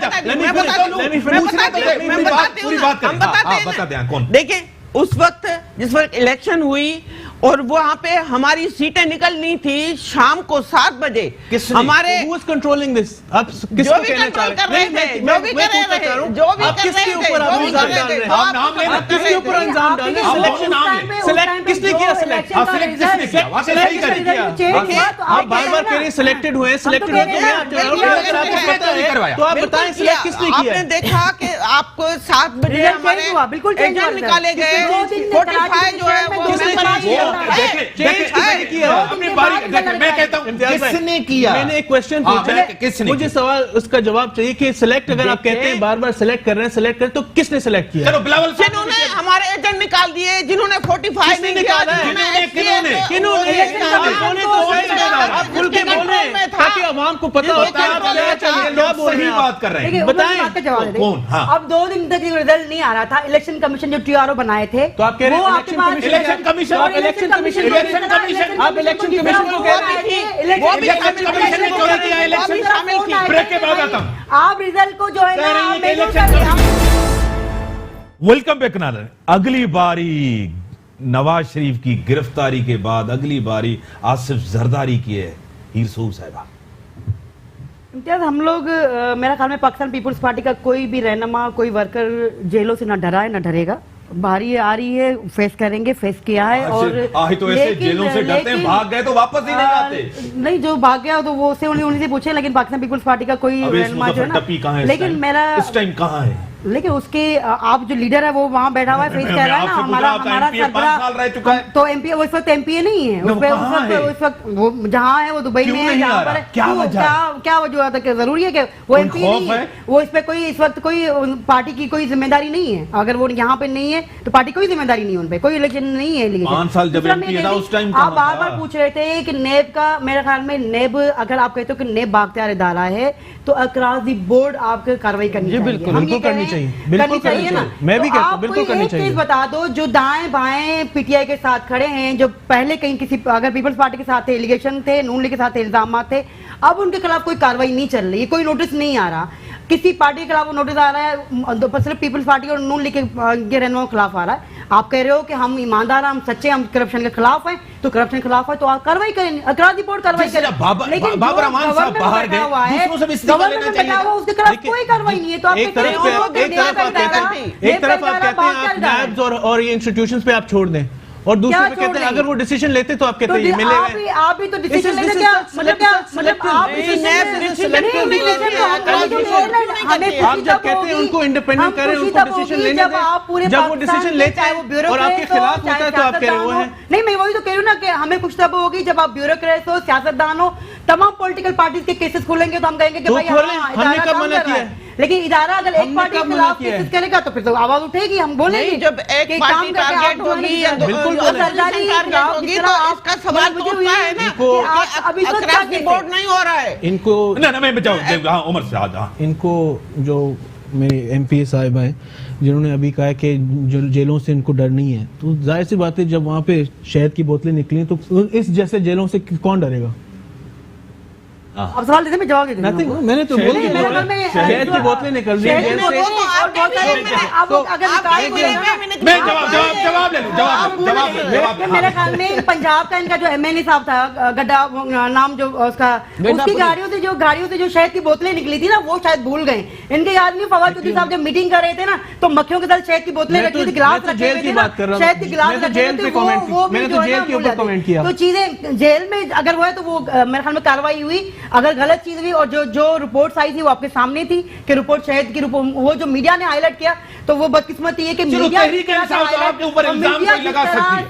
Speaker 1: پوری بات کریں. بتا دیں کون.
Speaker 2: دیکھیں اس وقت جس وقت الیکشن ہوئی اور وہاں پہ ہماری سیٹیں نکلنی تھی شام کو 7 بجے, ہمارے
Speaker 3: Who was controlling this? آپ کس
Speaker 2: جو
Speaker 3: کو
Speaker 2: بھی
Speaker 3: کہنا چاہ
Speaker 2: کنٹرول کر رہے تھے,
Speaker 3: جو بھی کر رہے تھے, آپ کس کے اوپر آپ الزام ڈال رہے ہیں؟
Speaker 1: آپ نام لیں,
Speaker 3: آپ کس کے اوپر الزام ڈال رہے ہیں؟
Speaker 1: سلیکشن نام لیں.
Speaker 3: سلیکٹ کس نے کیا؟ سلیکٹ
Speaker 1: سلیکٹ کس نے کیا؟ واقعی صحیح کریں.
Speaker 3: آپ بار بار کہہ رہے ہیں سلیکٹڈ ہوئے ہیں, سلیکٹڈ ہوئے ہیں, آپ کو پتا ہے تو آپ بتائیں سلیکٹ کس نے
Speaker 2: آپ
Speaker 3: کیا
Speaker 2: نے
Speaker 3: ہے؟
Speaker 2: دیکھا کہ آپ کو 7 بجے ہمارے ایجنٹ نکالے گئے, 45 جو ہے وہ
Speaker 1: اپنی باری میں کہتا ہوں کس نے کیا.
Speaker 3: میں نے ایک کوشچن پوچھا, مجھے سوال اس کا جواب چاہیے کہ سلیکٹ اگر آپ کہتے ہیں بار بار سلیکٹ کر رہے ہیں, سلیکٹ کریں تو کس نے سلیکٹ کیا؟
Speaker 1: چلو بلاول
Speaker 2: جنہوں نے ہمارے ایجنٹ نکال دیے, جنہوں نے 45 نہیں کیا,
Speaker 3: کنہوں نے آپ کھل کے بول رہے ہیں تاکہ عوام کو پتہ ہوتا ہے آپ کیا چاہیے, کیا بول رہے ہیں,
Speaker 1: بات کر رہے ہیں.
Speaker 3: بتائیں
Speaker 1: کون؟
Speaker 4: اب 2 دن تک رزلٹ نہیں آ رہا تھا. الیکشن کمیشن جو ٹی آر او بنائے تھے,
Speaker 3: تو آپ کہہ رہے ہیں
Speaker 1: الیکشن کمیشن
Speaker 3: آپ الیکشن کمیشن کو کہہ رہے ہیں
Speaker 4: آپ ریزلٹ کو جو ہے
Speaker 1: ویلکم بیک ناظرین. اگلی باری نواز شریف کی گرفتاری کے بعد اگلی باری آصف زرداری کی ہے. ہیر سوب صاحبہ,
Speaker 4: امتیاز, ہم لوگ میرا خیال میں پاکستان پیپلز پارٹی کا کوئی بھی رہنما, کوئی ورکر جیلوں سے نہ ڈرا ہے نہ ڈرے گا. باری آ رہی ہے, فیس کریں گے, فیس کیا ہے. اور
Speaker 1: تو ایسے جیلوں سے ڈرتے ہیں, بھاگ گئے تو واپس ہی نہیں آتے.
Speaker 4: نہیں, جو بھاگ گیا تو وہ انہیں سے پوچھیں, لیکن پاکستان پیپلز پارٹی کا کوئی رہنما جو ہے نا, لیکن میرا
Speaker 1: اس ٹائم کہاں ہے,
Speaker 4: لیکن اس کے آپ جو لیڈر ہے وہ وہاں بیٹھا ہوا ہے, فیس کر رہا ہے نا. ہمارا سربراہ تو ایم پی, اس وقت ایم پی اے نہیں ہے, اس وقت وہ جہاں ہے وہ دبئی میں ہے, جہاں پر کیا وجہ ہے کہ ضروری ہے کہ وہ ایم پی اے نہیں ہے, وہ اس پہ کوئی اس وقت کوئی پارٹی کی کوئی ذمہ داری نہیں ہے. اگر وہ یہاں پہ نہیں ہے تو پارٹی کوئی ذمہ داری نہیں ہے, ان پہ کوئی الیکشن نہیں ہے.
Speaker 1: 5 سال جب ایم پی اے تھا اس ٹائم
Speaker 4: آپ بار بار پوچھ رہے تھے کہ نیب کا, میرے خیال میں نیب, اگر آپ کہتے ہو کہ نیب بااختیار ادارہ ہے تو اکراس دی بورڈ آپ کو کارروائی کرنی چاہیے.
Speaker 3: بالکل کرنی چاہیے نا, میں بھی کہتا ہوں بالکل کرنی چاہیے.
Speaker 4: ایک چیز بتا دو, جو دائیں بائیں پی ٹی آئی کے ساتھ کھڑے ہیں, جو پہلے کہیں کسی اگر پیپلز پارٹی کے ساتھ تھے ایلیگیشن تھے, نون لیگ کے ساتھ الزامات تھے, اب ان کے خلاف کوئی کارروائی نہیں چل رہی, کوئی نوٹس نہیں آ رہا. کسی پارٹی کے خلاف وہ نوٹس آ رہا ہے, صرف پیپلز پارٹی اور نون لیگ کے رہنماؤں کے خلاف آ رہا ہے. آپ کہہ رہے ہو کہ ہم ایماندار ہیں, ہم سچے, ہم کرپشن کے خلاف ہیں, تو کرپشن کے خلاف ہے تو آپ کارروائی کریں, اکراس رپورٹ کارروائی کریں. لیکن
Speaker 1: بابر امان صاحب باہر گئے, دوسروں سے بھی استعفا لینا چاہیے,
Speaker 4: اس کے خلاف کوئی کارروائی نہیں ہے. تو
Speaker 3: ایک طرف آپ کہتے ہیں آپ نیبز اور یہ انسٹیٹیوشنز پہ آپ چھوڑ دیں, اور دوسرے پہ کہتے ہیں اگر وہ ڈیسیجن لیتے تو آپ کہتے ہیں یہ ملے ہوئے.
Speaker 4: آپ بھی تو ڈیسیجن لیتے, کیا مطلب
Speaker 3: آپ جب کہتے ہیں ان کو انڈیپینڈنٹ کریں, ان کو ڈیسیجن لینے دیں, جب وہ ڈیسیجن لیتے ہیں اور آپ کے خلاف ہوتا ہے تو آپ کہہ رہے وہ ہیں.
Speaker 4: نہیں, میں وہی تو کہہ رہی ہوں نا کہ ہمیں کچھ تب ہوگی جب آپ بیوروکریٹ ہو, سیاستدان ہو, تمام پولیٹیکل پارٹیز کے کیسز کھولیں گے تو ہم کہیں گے کہ بھائی
Speaker 3: ہم نے کب منع کیا ہے,
Speaker 4: لیکن ادارہ اگر ایک پارٹی کے خلاف کیسز کرے گا تو پھر تو آواز اٹھے گی, ہم بولیں گے.
Speaker 2: جب ایک پارٹی ٹارگٹ ہوگی یا بالکل ہوگی تو اس کا سوال اٹھتا ہے نا کہ اکراس رپورٹ نہیں ہو رہا ہے.
Speaker 3: ان کو
Speaker 1: میں بچاؤ عمر سے,
Speaker 3: ان کو جو میری ایم پی اے صاحبہ ہیں جنہوں نے ابھی کہا ہے کہ جیلوں سے ان کو ڈر نہیں ہے, تو ظاہر سی بات ہے جب وہاں پہ شہد کی بوتلیں نکلی تو اس جیسے جیلوں سے کون ڈرے گا؟
Speaker 4: اب سوال دیتے میں جواب دیتے ہیں.
Speaker 3: میں نے تو بول دیا شہد کی بوتلیں نکل رہی ہیں جیل سے.
Speaker 4: میرے خیال میں پنجاب کا ان کا جو ایم این اے صاحب تھا, گڈا نام جو اس کا, اس کی گاڑیوں سے جو شہد کی بوتلیں نکلی تھی نا وہ شاید بھول گئے. ان کے یاد نہیں, فواد چودھری صاحب جب میٹنگ کر رہے تھے نا تو مکھیوں کے ساتھ شہد کی بوتلیں رکھی تھی, گلاس رکھے ہوئے تھے نا, شہد کے گلاس رکھے ہوئے تھے, وہ بھی جو ہے نا تو چیزیں جیل میں اگر وہ ہے تو وہ میرے خیال میں کاروائی ہوئی. اگر غلط چیز ہوئی اور جو رپورٹس آئی تھی وہ آپ کے سامنے تھی کہ رپورٹ شہد کی وہ جو میڈیا نے ہائی لائٹ کیا تو وہ بدقسمتی ہے کہ میڈیا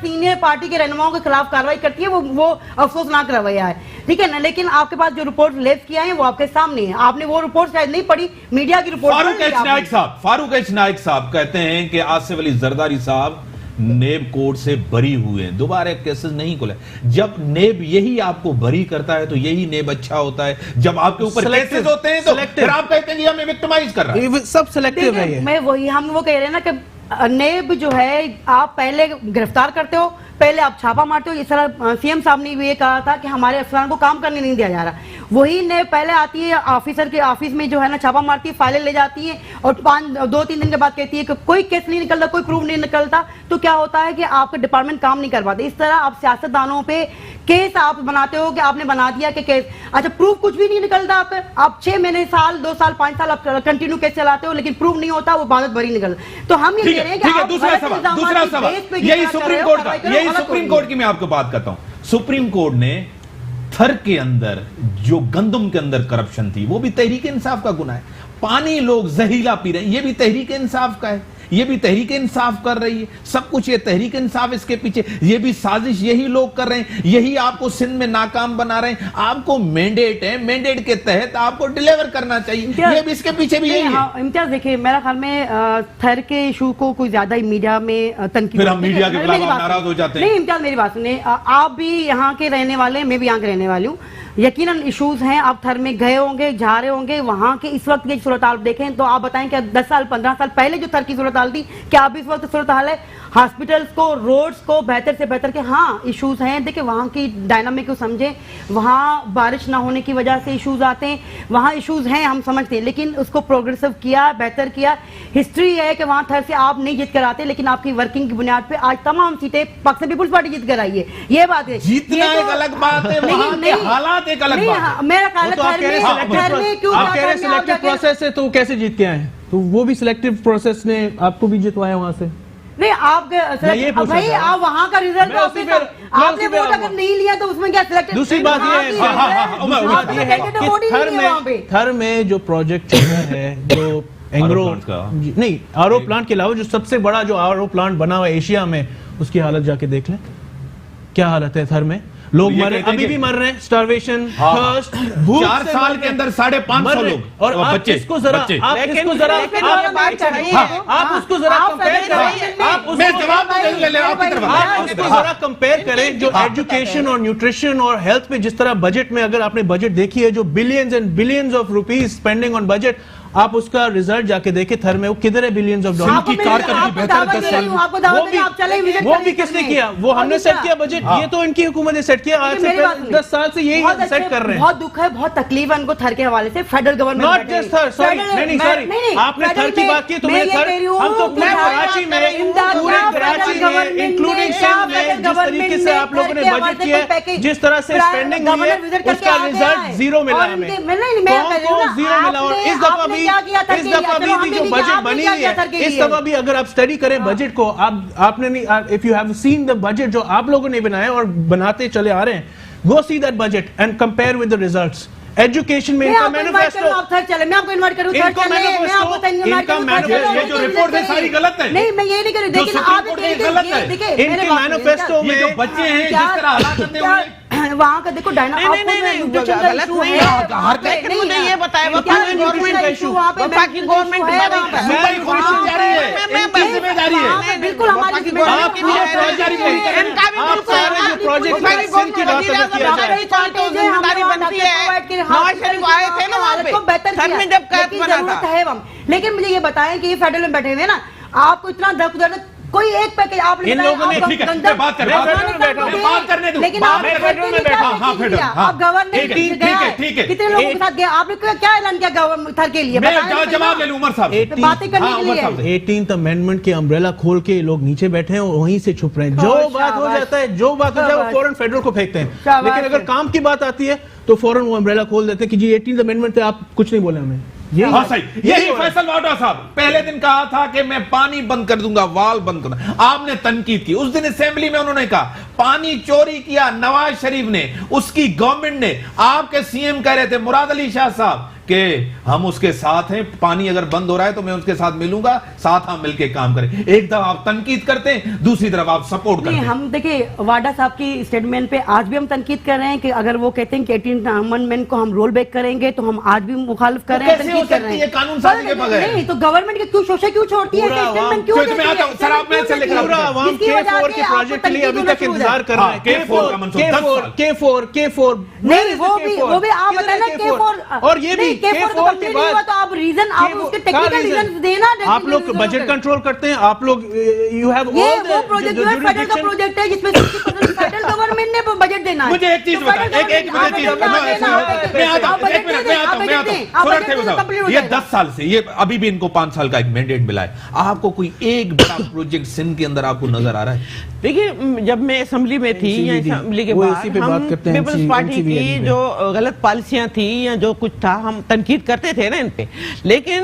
Speaker 4: سینئر پارٹی کے رہنماؤں کے خلاف کاروائی کرتی ہے, وہ افسوسناک رویہ ہے, ٹھیک ہے نا. لیکن آپ کے پاس جو رپورٹ لیف کیا ہے وہ آپ کے سامنے ہے, آپ نے وہ رپورٹ شاید نہیں پڑھی, میڈیا کی رپورٹ.
Speaker 1: فاروق ایچ نائک صاحب کہتے ہیں کہ آصف علی زرداری صاحب نیب کوڈ سے بری ہوئے ہیں, دوبارہ کیسز نہیں کھلے. جب نیب یہی آپ کو بری کرتا ہے تو یہی نیب اچھا ہوتا ہے. جب آپ کے اوپر کیسز ہوتے ہیں تو پھر آپ کہتے ہیں کہ ہمیں وکٹمائز کر رہا ہے.
Speaker 3: سب سلیکٹیو ہے یہ.
Speaker 4: میں وہی ہم وہ کہہ رہے ہیں نا کہ نیب جو ہے آپ پہلے گرفتار کرتے ہو, پہلے آپ چھاپا مارتے ہو. اس طرح سی ایم صاحب نے بھی یہ کہا تھا کہ ہمارے افسران کو کام کرنے نہیں دیا جا رہا. وہی نے پہلے آتی ہے آفیسر کے آفس میں جو ہے نا چھاپا مارتی ہے, فائلیں لے جاتی ہے اور 2-3 دن کے بعد کہتی ہے کہ کوئی کیس نہیں نکلتا, کوئی پروف نہیں نکلتا. تو کیا ہوتا ہے کہ آپ کا ڈپارٹمنٹ کام نہیں کر پاتے. اس طرح آپ سیاست دانوں پہ کیس آپ بناتے ہو کہ آپ نے بنا دیا کہ کیس, اچھا پروف کچھ بھی نہیں نکلتا آپ 6 مہینے سال 2 سال 5 سال آپ کنٹینیو کیس چلاتے ہو لیکن پروف نہیں ہوتا, وہ بھارت بری نکلتا. تو ہم یہ کہہ رہے ہیں کہ
Speaker 1: دوسرا سوال یہی سپریم کورٹ کی میں آپ کو بات کرتا ہوں. سپریم کورٹ نے تھر کے اندر جو گندم کے اندر کرپشن تھی وہ بھی تحریک انصاف کا گناہ ہے. پانی لوگ زہریلا پی رہے ہیں یہ بھی تحریک انصاف کا ہے, یہ بھی تحریک انصاف کر رہی ہے. سب کچھ یہ تحریک انصاف اس کے پیچھے, یہ بھی سازش یہی لوگ کر رہے ہیں, یہی آپ کو سندھ میں ناکام بنا رہے ہیں. آپ کو مینڈیٹ ہے, مینڈیٹ کے تحت آپ کو ڈیلیور کرنا چاہیے, یہ بھی اس کے پیچھے بھی یہی ہے.
Speaker 4: امتیاز دیکھیں میرا خیال میں تھر کے ایشو کو کوئی زیادہ میڈیا میں تنقید,
Speaker 1: پھر ہم میڈیا کے خلاف ناراض ہو جاتے ہیں.
Speaker 4: نہیں امتیاز میری بات سنیں, آپ بھی یہاں کے رہنے والے, میں بھی یہاں کے رہنے والی ہوں. یقیناً ایشوز ہیں, آپ تھر میں گئے ہوں گے, جا رہے ہوں گے, وہاں کے اس وقت کی صورتحال دیکھیں تو آپ بتائیں کہ 10 سال 15 سال پہلے جو تھر کی صورتحال تھی کیا اب اس وقت صورتحال ہے؟ ہاسپٹلس کو, روڈز کو بہتر سے بہتر کے ہاں ایشوز ہیں. دیکھیں وہاں کی ڈائنامک کو سمجھیں, وہاں بارش نہ ہونے کی وجہ سے ایشوز آتے ہیں, وہاں ایشوز ہیں ہم سمجھتے ہیں, لیکن اس کو پروگریسو کیا, بہتر کیا. ہسٹری ہے کہ وہاں تھر سے آپ نہیں جیت کر آتے لیکن آپ کی ورکنگ کی بنیاد پہ آج تمام سیٹیں پاکستان پیپلز پارٹی جیت کر آئی ہے. یہ بات ہے,
Speaker 1: جیتنا ایک الگ بات ہے, وہاں کے حالات ایک الگ بات ہے.
Speaker 4: میرا خیال ہے
Speaker 3: سلیکٹیو پروسیس سے تو کیسے جیت کے آئے ہیں, تو وہ بھی سلیکٹیو پروسیس نے آپ کو بھی جتوایا وہاں سے.
Speaker 4: نہیں آپ بھائی آپ وہاں کا ریزلٹ آپ نے ووٹ اگر نہیں لیا تو اس میں کیا سلیکٹ.
Speaker 3: دوسری بات یہ ہے تھر میں جو پروجیکٹ چل رہا ہے جو اینگرو نہیں آر او پلانٹ کے علاوہ جو سب سے بڑا جو آر او پلانٹ بنا ہوا ہے ایشیا میں, اس کی حالت جا کے دیکھ لیں کیا حالت ہے تھر میں. لوگ ابھی بھی مر رہے ہیں, سٹارویشن, تھرسٹ,
Speaker 1: 4 سال کے اندر 550 لوگ,
Speaker 3: اور آپ اس کو ذرا کمپیئر کریں جو ایجوکیشن اور نیوٹریشن اور ہیلتھ میں جس طرح بجٹ میں, اگر آپ نے بجٹ دیکھی ہے جو billions and billions of rupees spending on budget, آپ اس کا ریزلٹ جا کے دیکھیں تھر میں وہ کدھر ہے بلینز آف ڈالر کی کارکردگی بہتر. وہ بھی کس نے کیا, وہ ہم نے سیٹ کیا بجٹ, یہ تو ان کی حکومت نے سیٹ کیا, آج سے 10 سال سے یہی سیٹ کر رہے ہیں.
Speaker 4: بہت دکھ ہے, بہت تکلیف ہے ان کو تھر کے حوالے سے. Federal government
Speaker 3: not just Thar, sorry آپ نے تھر کی بات کی تو میں تھر, ہم تو پورے کراچی میں انکلوڈنگ سندھ میں جس طریقے سے آپ لوگوں نے بجٹ کیا ہے, جس طرح سے اسپینڈنگ ہوئی ہے, اس کا ریزلٹ زیرو ملا ہمیں, قوم کو زیرو ملا. اور اس دفعہ بھی جو بجٹ بنی ہے, اس دفعہ بھی اگر آپ سٹڈی کریں بجٹ کو, آپ نے نہیں, if you have seen the budget جو آپ لوگوں نے بنایا اور بناتے چلے آ رہے ہیں, go see that budget and compare with the results. Education میں ان کا مینیفیسٹو,
Speaker 1: یہ جو رپورٹ ہے ساری غلط ہے.
Speaker 4: نہیں میں یہ نہیں کر رہی, لیکن آپ
Speaker 1: دیکھیں ان کے مینیفیسٹو میں جو بچے ہیں جس طرح حالات ہوتے ہیں
Speaker 4: وہاں کا دیکھو ڈائنا آپ کو غلط نہیں ہے, لیکن مجھے یہ بتائیں وہ کیا گورنمنٹ کا ایشو وہاں پہ باقی گورنمنٹ ہے, وہاں پہ صوبائی خورشید جاری ہے, ان کی ذمہ داری ہے, بالکل ہماری ذمہ داری ہے.
Speaker 3: ان کا بھی بالکل جو پروجیکٹ سندھ کی بات کیا جائے,
Speaker 4: ہماری بنتی ہے, نواز شریف آئے تھے نا وہاں پہ تھر میں جب قید بنا تھا, لیکن مجھے یہ بتائیں کہ یہ فیڈرل میں بیٹھے ہوئے نا, آپ کو اتنا درد کوئی ایک پیکج آپ
Speaker 1: ان لوگوں نے ٹھیک ہے میں بات کرنے دوں
Speaker 4: لیکن آپ گورنر کتنے لوگوں کے ساتھ گئے آپ نے کیا اعلان کیا گورنر کے لیے
Speaker 1: میں جواب لے لوں عمر صاحب
Speaker 4: باتیں کرنے کے لیے
Speaker 3: 18th امینڈمنٹ کے امبریلا کھول کے لوگ نیچے بیٹھے ہیں اور وہیں سے چھپ رہے ہیں جو بات ہو جاتا ہے وہ فوراً فیڈرل کو پھینکتے ہیں لیکن اگر کام کی بات آتی ہے تو فوراً وہ امبریلا کھول دیتے ہیں کہ جی 18th امینڈمنٹ سے آپ کچھ نہیں بولے ہمیں
Speaker 1: ہاں صحیح یہی فیصل واڈا صاحب پہلے دن کہا تھا کہ میں پانی بند کر دوں گا وال بند کرنا آپ نے تنقید کی اس دن اسمبلی میں انہوں نے کہا پانی چوری کیا نواز شریف نے اس کی گورنمنٹ نے آپ کے سی ایم کہہ رہے تھے مراد علی شاہ صاحب کہ ہم اس کے ساتھ ہیں پانی اگر بند ہو رہا ہے تو میں اس کے ساتھ ملوں گا ساتھ ہم مل کے کام کریں ایک طرف آپ تنقید کرتے ہیں دوسری طرف آپ سپورٹ کرتے ہیں
Speaker 4: ہم دیکھیں واڈا صاحب کی اسٹیٹمنٹ پہ آج بھی ہم تنقید کر رہے ہیں کہ اگر وہ کہتے ہیں کہ 18th امینڈمنٹ کو ہم رول بیک کریں گے تو ہم آج بھی مخالف کر رہے ہیں تنقید کر رہے ہیں
Speaker 1: قانون سازی کے بغیر
Speaker 4: نہیں تو گورنمنٹ کے کیوں شوشے کیوں چھوڑتی ہے اسٹیٹمنٹ کیوں دیتی ہے
Speaker 1: سر آپ میں سے لے کر
Speaker 3: پورا عوام K4 کے پروجیکٹ کے لیے ابھی تک انتظار کر رہا ہے K4
Speaker 4: نہیں وہ بھی آپ بتائیں نا K4
Speaker 3: اور یہ بھی K4 کے بعد
Speaker 4: تو آپ ریزن آپ اس کے ٹیکنیکل ریزنز دینا
Speaker 3: آپ لوگ بجٹ کنٹرول کرتے ہیں آپ لوگ یو ہیو
Speaker 4: یہ وہ پروجیکٹ جو فیڈرل کا پروجیکٹ ہے جس میں 60% فیڈرل گورنمنٹ نے بجٹ دینا ہے
Speaker 1: مجھے ایک چیز بتا ایک یہ 10 سال سے یہ ابھی بھی ان کو 5 سال کا ایک مینڈیٹ ملا ہے آپ کو کوئی ایک بڑا پروجیکٹ سندھ کے اندر آپ کو نظر آ رہا ہے
Speaker 2: دیکھیے جب میں اسمبلی میں تھی یا اسمبلی کے بعد ہم پیپلز پارٹی کی جو غلط پالیسیاں تھی یا جو کچھ تھا ہم تنقید کرتے تھے نا ان پہ لیکن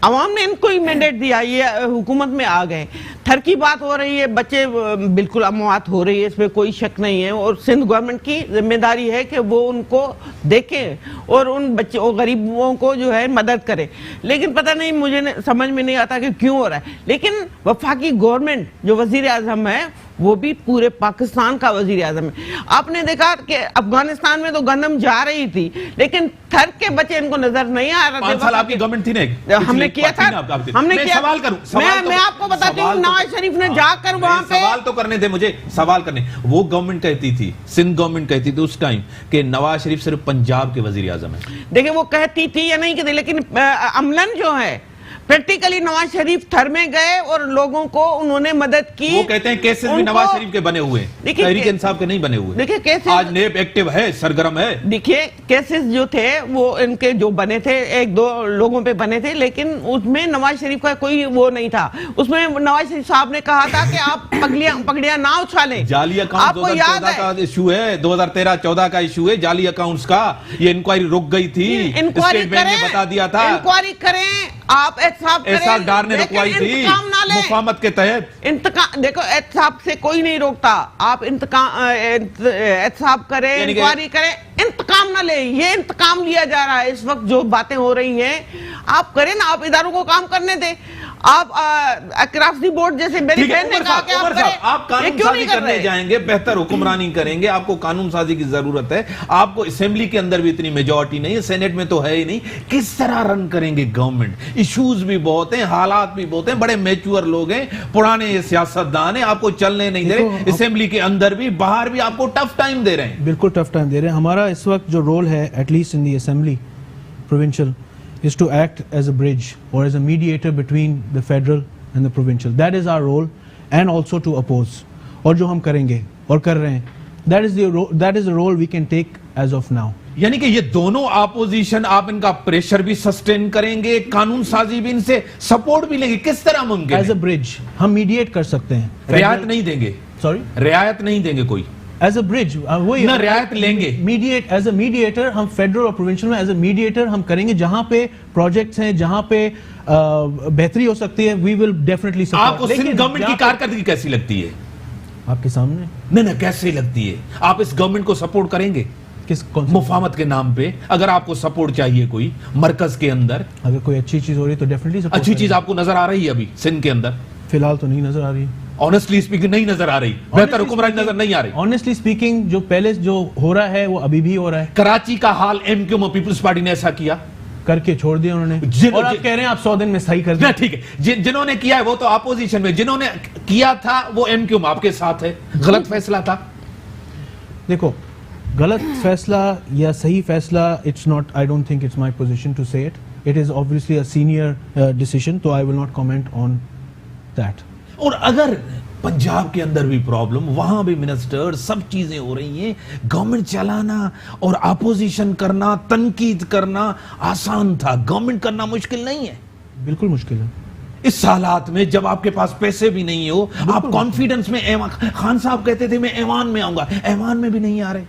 Speaker 2: عوام نے ان کو ہی مینڈیٹ دیا یہ حکومت میں آ گئے تھر کی بات ہو رہی ہے بچے بالکل اموات ہو رہی ہے اس میں کوئی شک نہیں ہے اور سندھ گورنمنٹ کی ذمہ داری ہے کہ وہ ان کو دیکھیں اور ان بچوں غریبوں کو جو ہے مدد کرے لیکن پتہ نہیں مجھے سمجھ میں نہیں آتا کہ کیوں ہو رہا ہے لیکن وفاقی گورنمنٹ جو وزیر اعظم ہے وہ بھی پورے پاکستان کا وزیر اعظم ہے آپ نے دیکھا کہ افغانستان میں تو گندم جا رہی تھی لیکن تھر کے بچے ان کو نظر نہیں آ رہا
Speaker 1: 5 سال آپ کی گورنمنٹ تھی نا
Speaker 2: ہم نے کیا تھا ہم نے کیا
Speaker 1: سوال کروں
Speaker 2: میں آپ کو بتاتی ہوں نواز شریف نے جا کر وہاں پہ
Speaker 1: سوال تو کرنے دے مجھے سوال کرنے وہ گورنمنٹ کہتی تھی سندھ گورنمنٹ کہتی تھی اس ٹائم کہ نواز شریف صرف پنجاب کے وزیر اعظم ہیں
Speaker 2: دیکھیں وہ کہتی تھی یا نہیں کہتی لیکن عملاً جو ہے پریکٹیکلی نواز شریف تھر میں گئے اور لوگوں کو انہوں نے مدد کی
Speaker 1: وہ کہتے ہیں کیسز بھی نواز شریف کے بنے ہوئے ہیں تحریک انصاف کے نہیں بنے ہوئے
Speaker 2: دیکھیں کیسز
Speaker 1: آج نیب ایکٹیو ہے سرگرم ہے
Speaker 2: دیکھیے کیسز جو تھے وہ ان کے جو بنے تھے 1-2 لوگوں پہ بنے تھے لیکن اس میں نواز شریف کا کوئی وہ نہیں تھا اس میں نواز شریف صاحب نے کہا تھا کہ آپ پگڑیاں نہ اچھالیں
Speaker 1: جعلی اکاؤنٹ 2014 کا ایشو ہے 2013-14 کا ایشو ہے جعلی اکاؤنٹس کا یہ انکوائری رک گئی تھی اسٹیٹ بینک نے بتا دیا تھا
Speaker 2: انکوائری کریں آپ
Speaker 1: احساس ڈار نے رکوائی تھی مفاہمت کے تحت
Speaker 2: انتقام دیکھو احتساب سے کوئی نہیں روکتا آپ احتساب کریں انکوائری کریں انتقام نہ لیں یہ انتقام لیا جا رہا ہے اس وقت جو باتیں ہو رہی ہیں آپ کریں نا آپ اداروں کو کام کرنے دیں آپ اکرافتی بورڈ جیسے میری بہن نے کہا کہ
Speaker 1: آپ قانون سازی کرنے جائیں گے بہتر حکمرانی کریں گے آپ کو قانون سازی کی ضرورت ہے آپ کو اسمبلی کے اندر بھی اتنی میجورٹی نہیں ہے سینٹ میں تو ہے ہی نہیں کس طرح رن کریں گے گورنمنٹ ایشوز بھی بہت ہیں حالات بھی بہت ہیں بڑے میچور لوگ ہیں پرانے سیاستدان ہیں آپ کو چلنے نہیں دے رہے اسمبلی کے اندر بھی باہر بھی آپ کو ٹف ٹائم دے رہے ہیں
Speaker 3: بالکل ٹف ٹائم دے رہے ہیں ہمارا اس وقت جو رول ہے at least in the assembly provincial is to act as a bridge or as a mediator between the federal and the provincial. That is our role and also to oppose. اور جو ہم کریں گے اور کر رہے ہیں that is the role we can take as of now.
Speaker 1: یعنی کہ یہ دونوں اپوزیشن آپ ان کا پریشر بھی سسٹین کریں گے قانون سازی بھی ان سے سپورٹ بھی لیں گے کس طرح ممکن ہے
Speaker 3: ایز اے برج ہم میڈیٹ کر سکتے ہیں
Speaker 1: رعایت نہیں دیں گے
Speaker 3: سوری
Speaker 1: رعایت نہیں دیں گے کوئی
Speaker 3: ایز اے برج
Speaker 1: نہ رعایت لیں گے
Speaker 3: میڈیٹ ایز اے میڈیٹر ہم فیڈرل اور پروونشل میں ایز اے میڈیٹر ہم کریں گے جہاں پہ پروجیکٹس ہیں جہاں پہ بہتری ہو سکتی ہے وی ول ڈیفینیٹلی سپورٹ.
Speaker 1: آپ کو سندھ گورنمنٹ کی کارکردگی کیسی لگتی ہے
Speaker 3: آپ کے سامنے
Speaker 1: نہیں کیسے لگتی ہے آپ اس گورنمنٹ کو سپورٹ کریں گے
Speaker 3: کس
Speaker 1: مفاہمت کے نام پہ اگر آپ کو سپورٹ چاہیے کوئی مرکز کے اندر
Speaker 3: اگر کوئی اچھی چیز ہو رہی تو ڈیفینیٹلی
Speaker 1: اچھی چیز آپ کو نظر آ رہی ہے ابھی سندھ کے اندر
Speaker 3: فی الحال تو نہیں نظر آ رہی
Speaker 1: آنیسٹلی اسپیکنگ نہیں نظر آ رہی بہتر حکمرانی نظر نہیں آ رہی
Speaker 3: آنیسٹلی اسپیکنگ جو پہلے جو ہو رہا ہے وہ ابھی بھی ہو رہا ہے
Speaker 1: کراچی کا حال ایم کیو اور پیپلز پارٹی نے ایسا کیا
Speaker 3: کر کے چھوڑ دیا انہوں نے اور آپ کہہ رہے ہیں آپ 100 دن میں صحیح کر دیں
Speaker 1: ٹھیک ہے جنہوں نے کیا ہے وہ تو اپوزیشن میں جنہوں نے کیا تھا وہ ایم کیو آپ کے ساتھ ہے غلط فیصلہ تھا
Speaker 3: دیکھو غلط فیصلہ یا صحیح فیصلہ it's not I don't think it's my position to say it is obviously a senior decision so I will not comment on that.
Speaker 1: اور اگر پنجاب کے اندر بھی پرابلم، وہاں بھی منسٹر، سب چیزیں ہو رہی ہیں، گورنمنٹ چلانا اور اپوزیشن کرنا، تنقید کرنا آسان تھا، گورنمنٹ کرنا مشکل نہیں ہے.
Speaker 3: بالکل مشکل ہے.
Speaker 1: اس حالات میں جب آپ کے پاس پیسے بھی نہیں ہو، آپ کانفیڈنس میں، خان صاحب کہتے تھے میں ایوان میں آؤں گا، ایوان میں بھی نہیں آ رہے.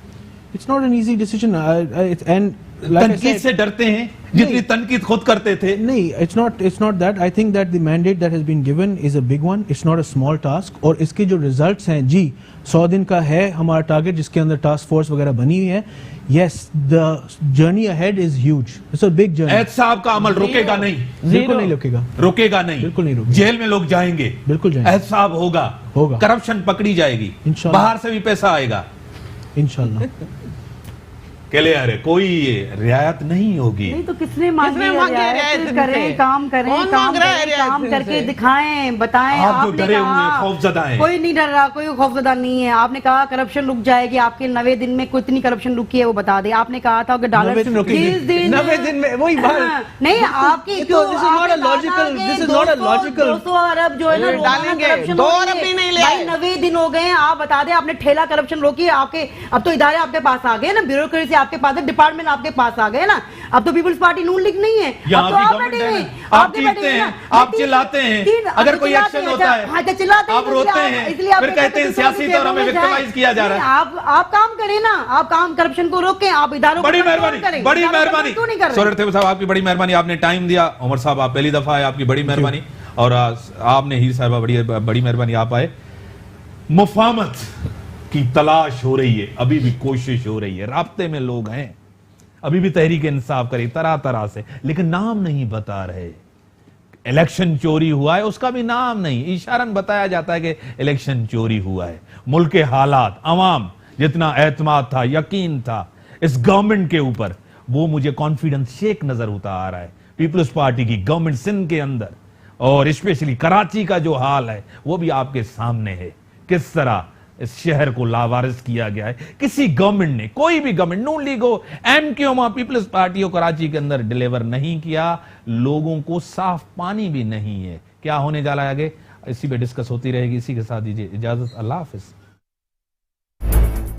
Speaker 3: It's not an easy decision, and like I
Speaker 1: تنقید
Speaker 3: said,
Speaker 1: سے ڈرتے ہیں جتنی تنقید خود کرتے تھے.
Speaker 3: نہیں, it's not that. I think that the mandate that has been given is a big one. It's not a small task. اور اس کے جو results ہیں جی 100 دن کا ہے ہمارا ٹارگٹ جس کے اندر ٹاسک فورس وغیرہ بنی ہوئی ہے. Yes, the journey ahead is huge. It's a big journey.
Speaker 1: عید صاحب کا عمل رکے گا نہیں،
Speaker 3: بالکل نہیں رکے گا.
Speaker 1: رکے گا نہیں،
Speaker 3: بالکل نہیں رکے گا.
Speaker 1: جیل میں لوگ جائیں گے،
Speaker 3: بالکل جائیں گے.
Speaker 1: عید صاحب ہوگا، کرپشن پکڑی جائے گی،
Speaker 3: انشاءاللہ.
Speaker 1: باہر سے بھی پیسہ آئے گا
Speaker 3: انشاءاللہ.
Speaker 1: کلیئر ہے، کوئی رعایت نہیں ہوگی.
Speaker 4: نہیں تو کس نے مانگی رعایت؟ کریں، کام کریں، کام کر کے دکھائیں، بتائیں.
Speaker 1: آپ
Speaker 4: آپ
Speaker 1: جو
Speaker 4: نے
Speaker 1: ڈرے ہوئے
Speaker 4: کہا
Speaker 1: خوف زدہ ہیں.
Speaker 4: کوئی نہیں ڈر رہا، کوئی خوف زدہ نہیں ہے. آپ نے کہا کرپشن رک جائے گی، آپ کے 90 دن میں کتنی کرپشن رکی ہے وہ بتا دیں. آپ نے کہا تھا کہ ڈالر 30 دن میں وہی بات نہیں. آپ کی 200 ارب جو ہے نا ڈالیں گے، 2 ارب بھی نہیں لے. 90 دن ہو گئے ہیں، آپ بتا دیں آپ نے ٹھیلا کرپشن روکی. آپ کے اب تو ادارے آپ کے پاس آ گئے نا، بیوروکریسی آپ کے پاس ہے، ڈپارٹمنٹ آپ کے پاس آ گئے نا. اب تو پیپلز پارٹی نون لیگ نہیں ہے، اب تو آپ بیٹھے ہیں،
Speaker 1: آپ چیختے ہیں، آپ چلاتے ہیں. اگر کوئی ایکشن ہوتا ہے آپ روتے ہیں، پھر کہتے ہیں سیاسی طور ہمیں وکٹمائز کیا جا رہا ہے.
Speaker 4: آپ کام کریں نا، آپ کام کرپشن کو روکیں، آپ اداروں کو
Speaker 1: بڑی مہربانی، بڑی مہربانی.
Speaker 4: کیوں نہیں کر رہے؟
Speaker 1: سورت صاحب آپ کی بڑی مہربانی، آپ نے ٹائم دیا. عمر صاحب آپ پہلی دفعہ آئے، آپ کی بڑی مہربانی. اور آپ نے ہیر صاحبہ بڑی مہربانی، آپ آئے. مفاہمت کی تلاش ہو رہی ہے، ابھی بھی کوشش ہو رہی ہے، رابطے میں لوگ ہیں، ابھی بھی تحریک انصاف کری طرح طرح سے، لیکن نام نہیں بتا رہے. الیکشن چوری ہوا ہے اس کا بھی نام نہیں، اشارن بتایا جاتا ہے کہ الیکشن چوری ہوا ہے. ملک کے حالات، عوام جتنا اعتماد تھا، یقین تھا اس گورنمنٹ کے اوپر، وہ مجھے کانفیڈنس شیک نظر ہوتا آ رہا ہے. پیپلز پارٹی کی گورنمنٹ سندھ کے اندر اور اسپیشلی کراچی کا جو حال ہے وہ بھی آپ کے سامنے ہے. کس طرح اس شہر کو لاوارث کیا گیا ہے. کسی گورنمنٹ نے، کوئی بھی گورنمنٹ، نون لیگ ہو، M Q M, Peoples Party ہو، کراچی کے اندر ڈیلیور نہیں کیا. لوگوں کو صاف پانی بھی نہیں ہے. کیا ہونے جا رہا ہے آگے، اسی پہ ڈسکس ہوتی رہے گی. اسی کے ساتھ دیجیے اجازت، اللہ حافظ.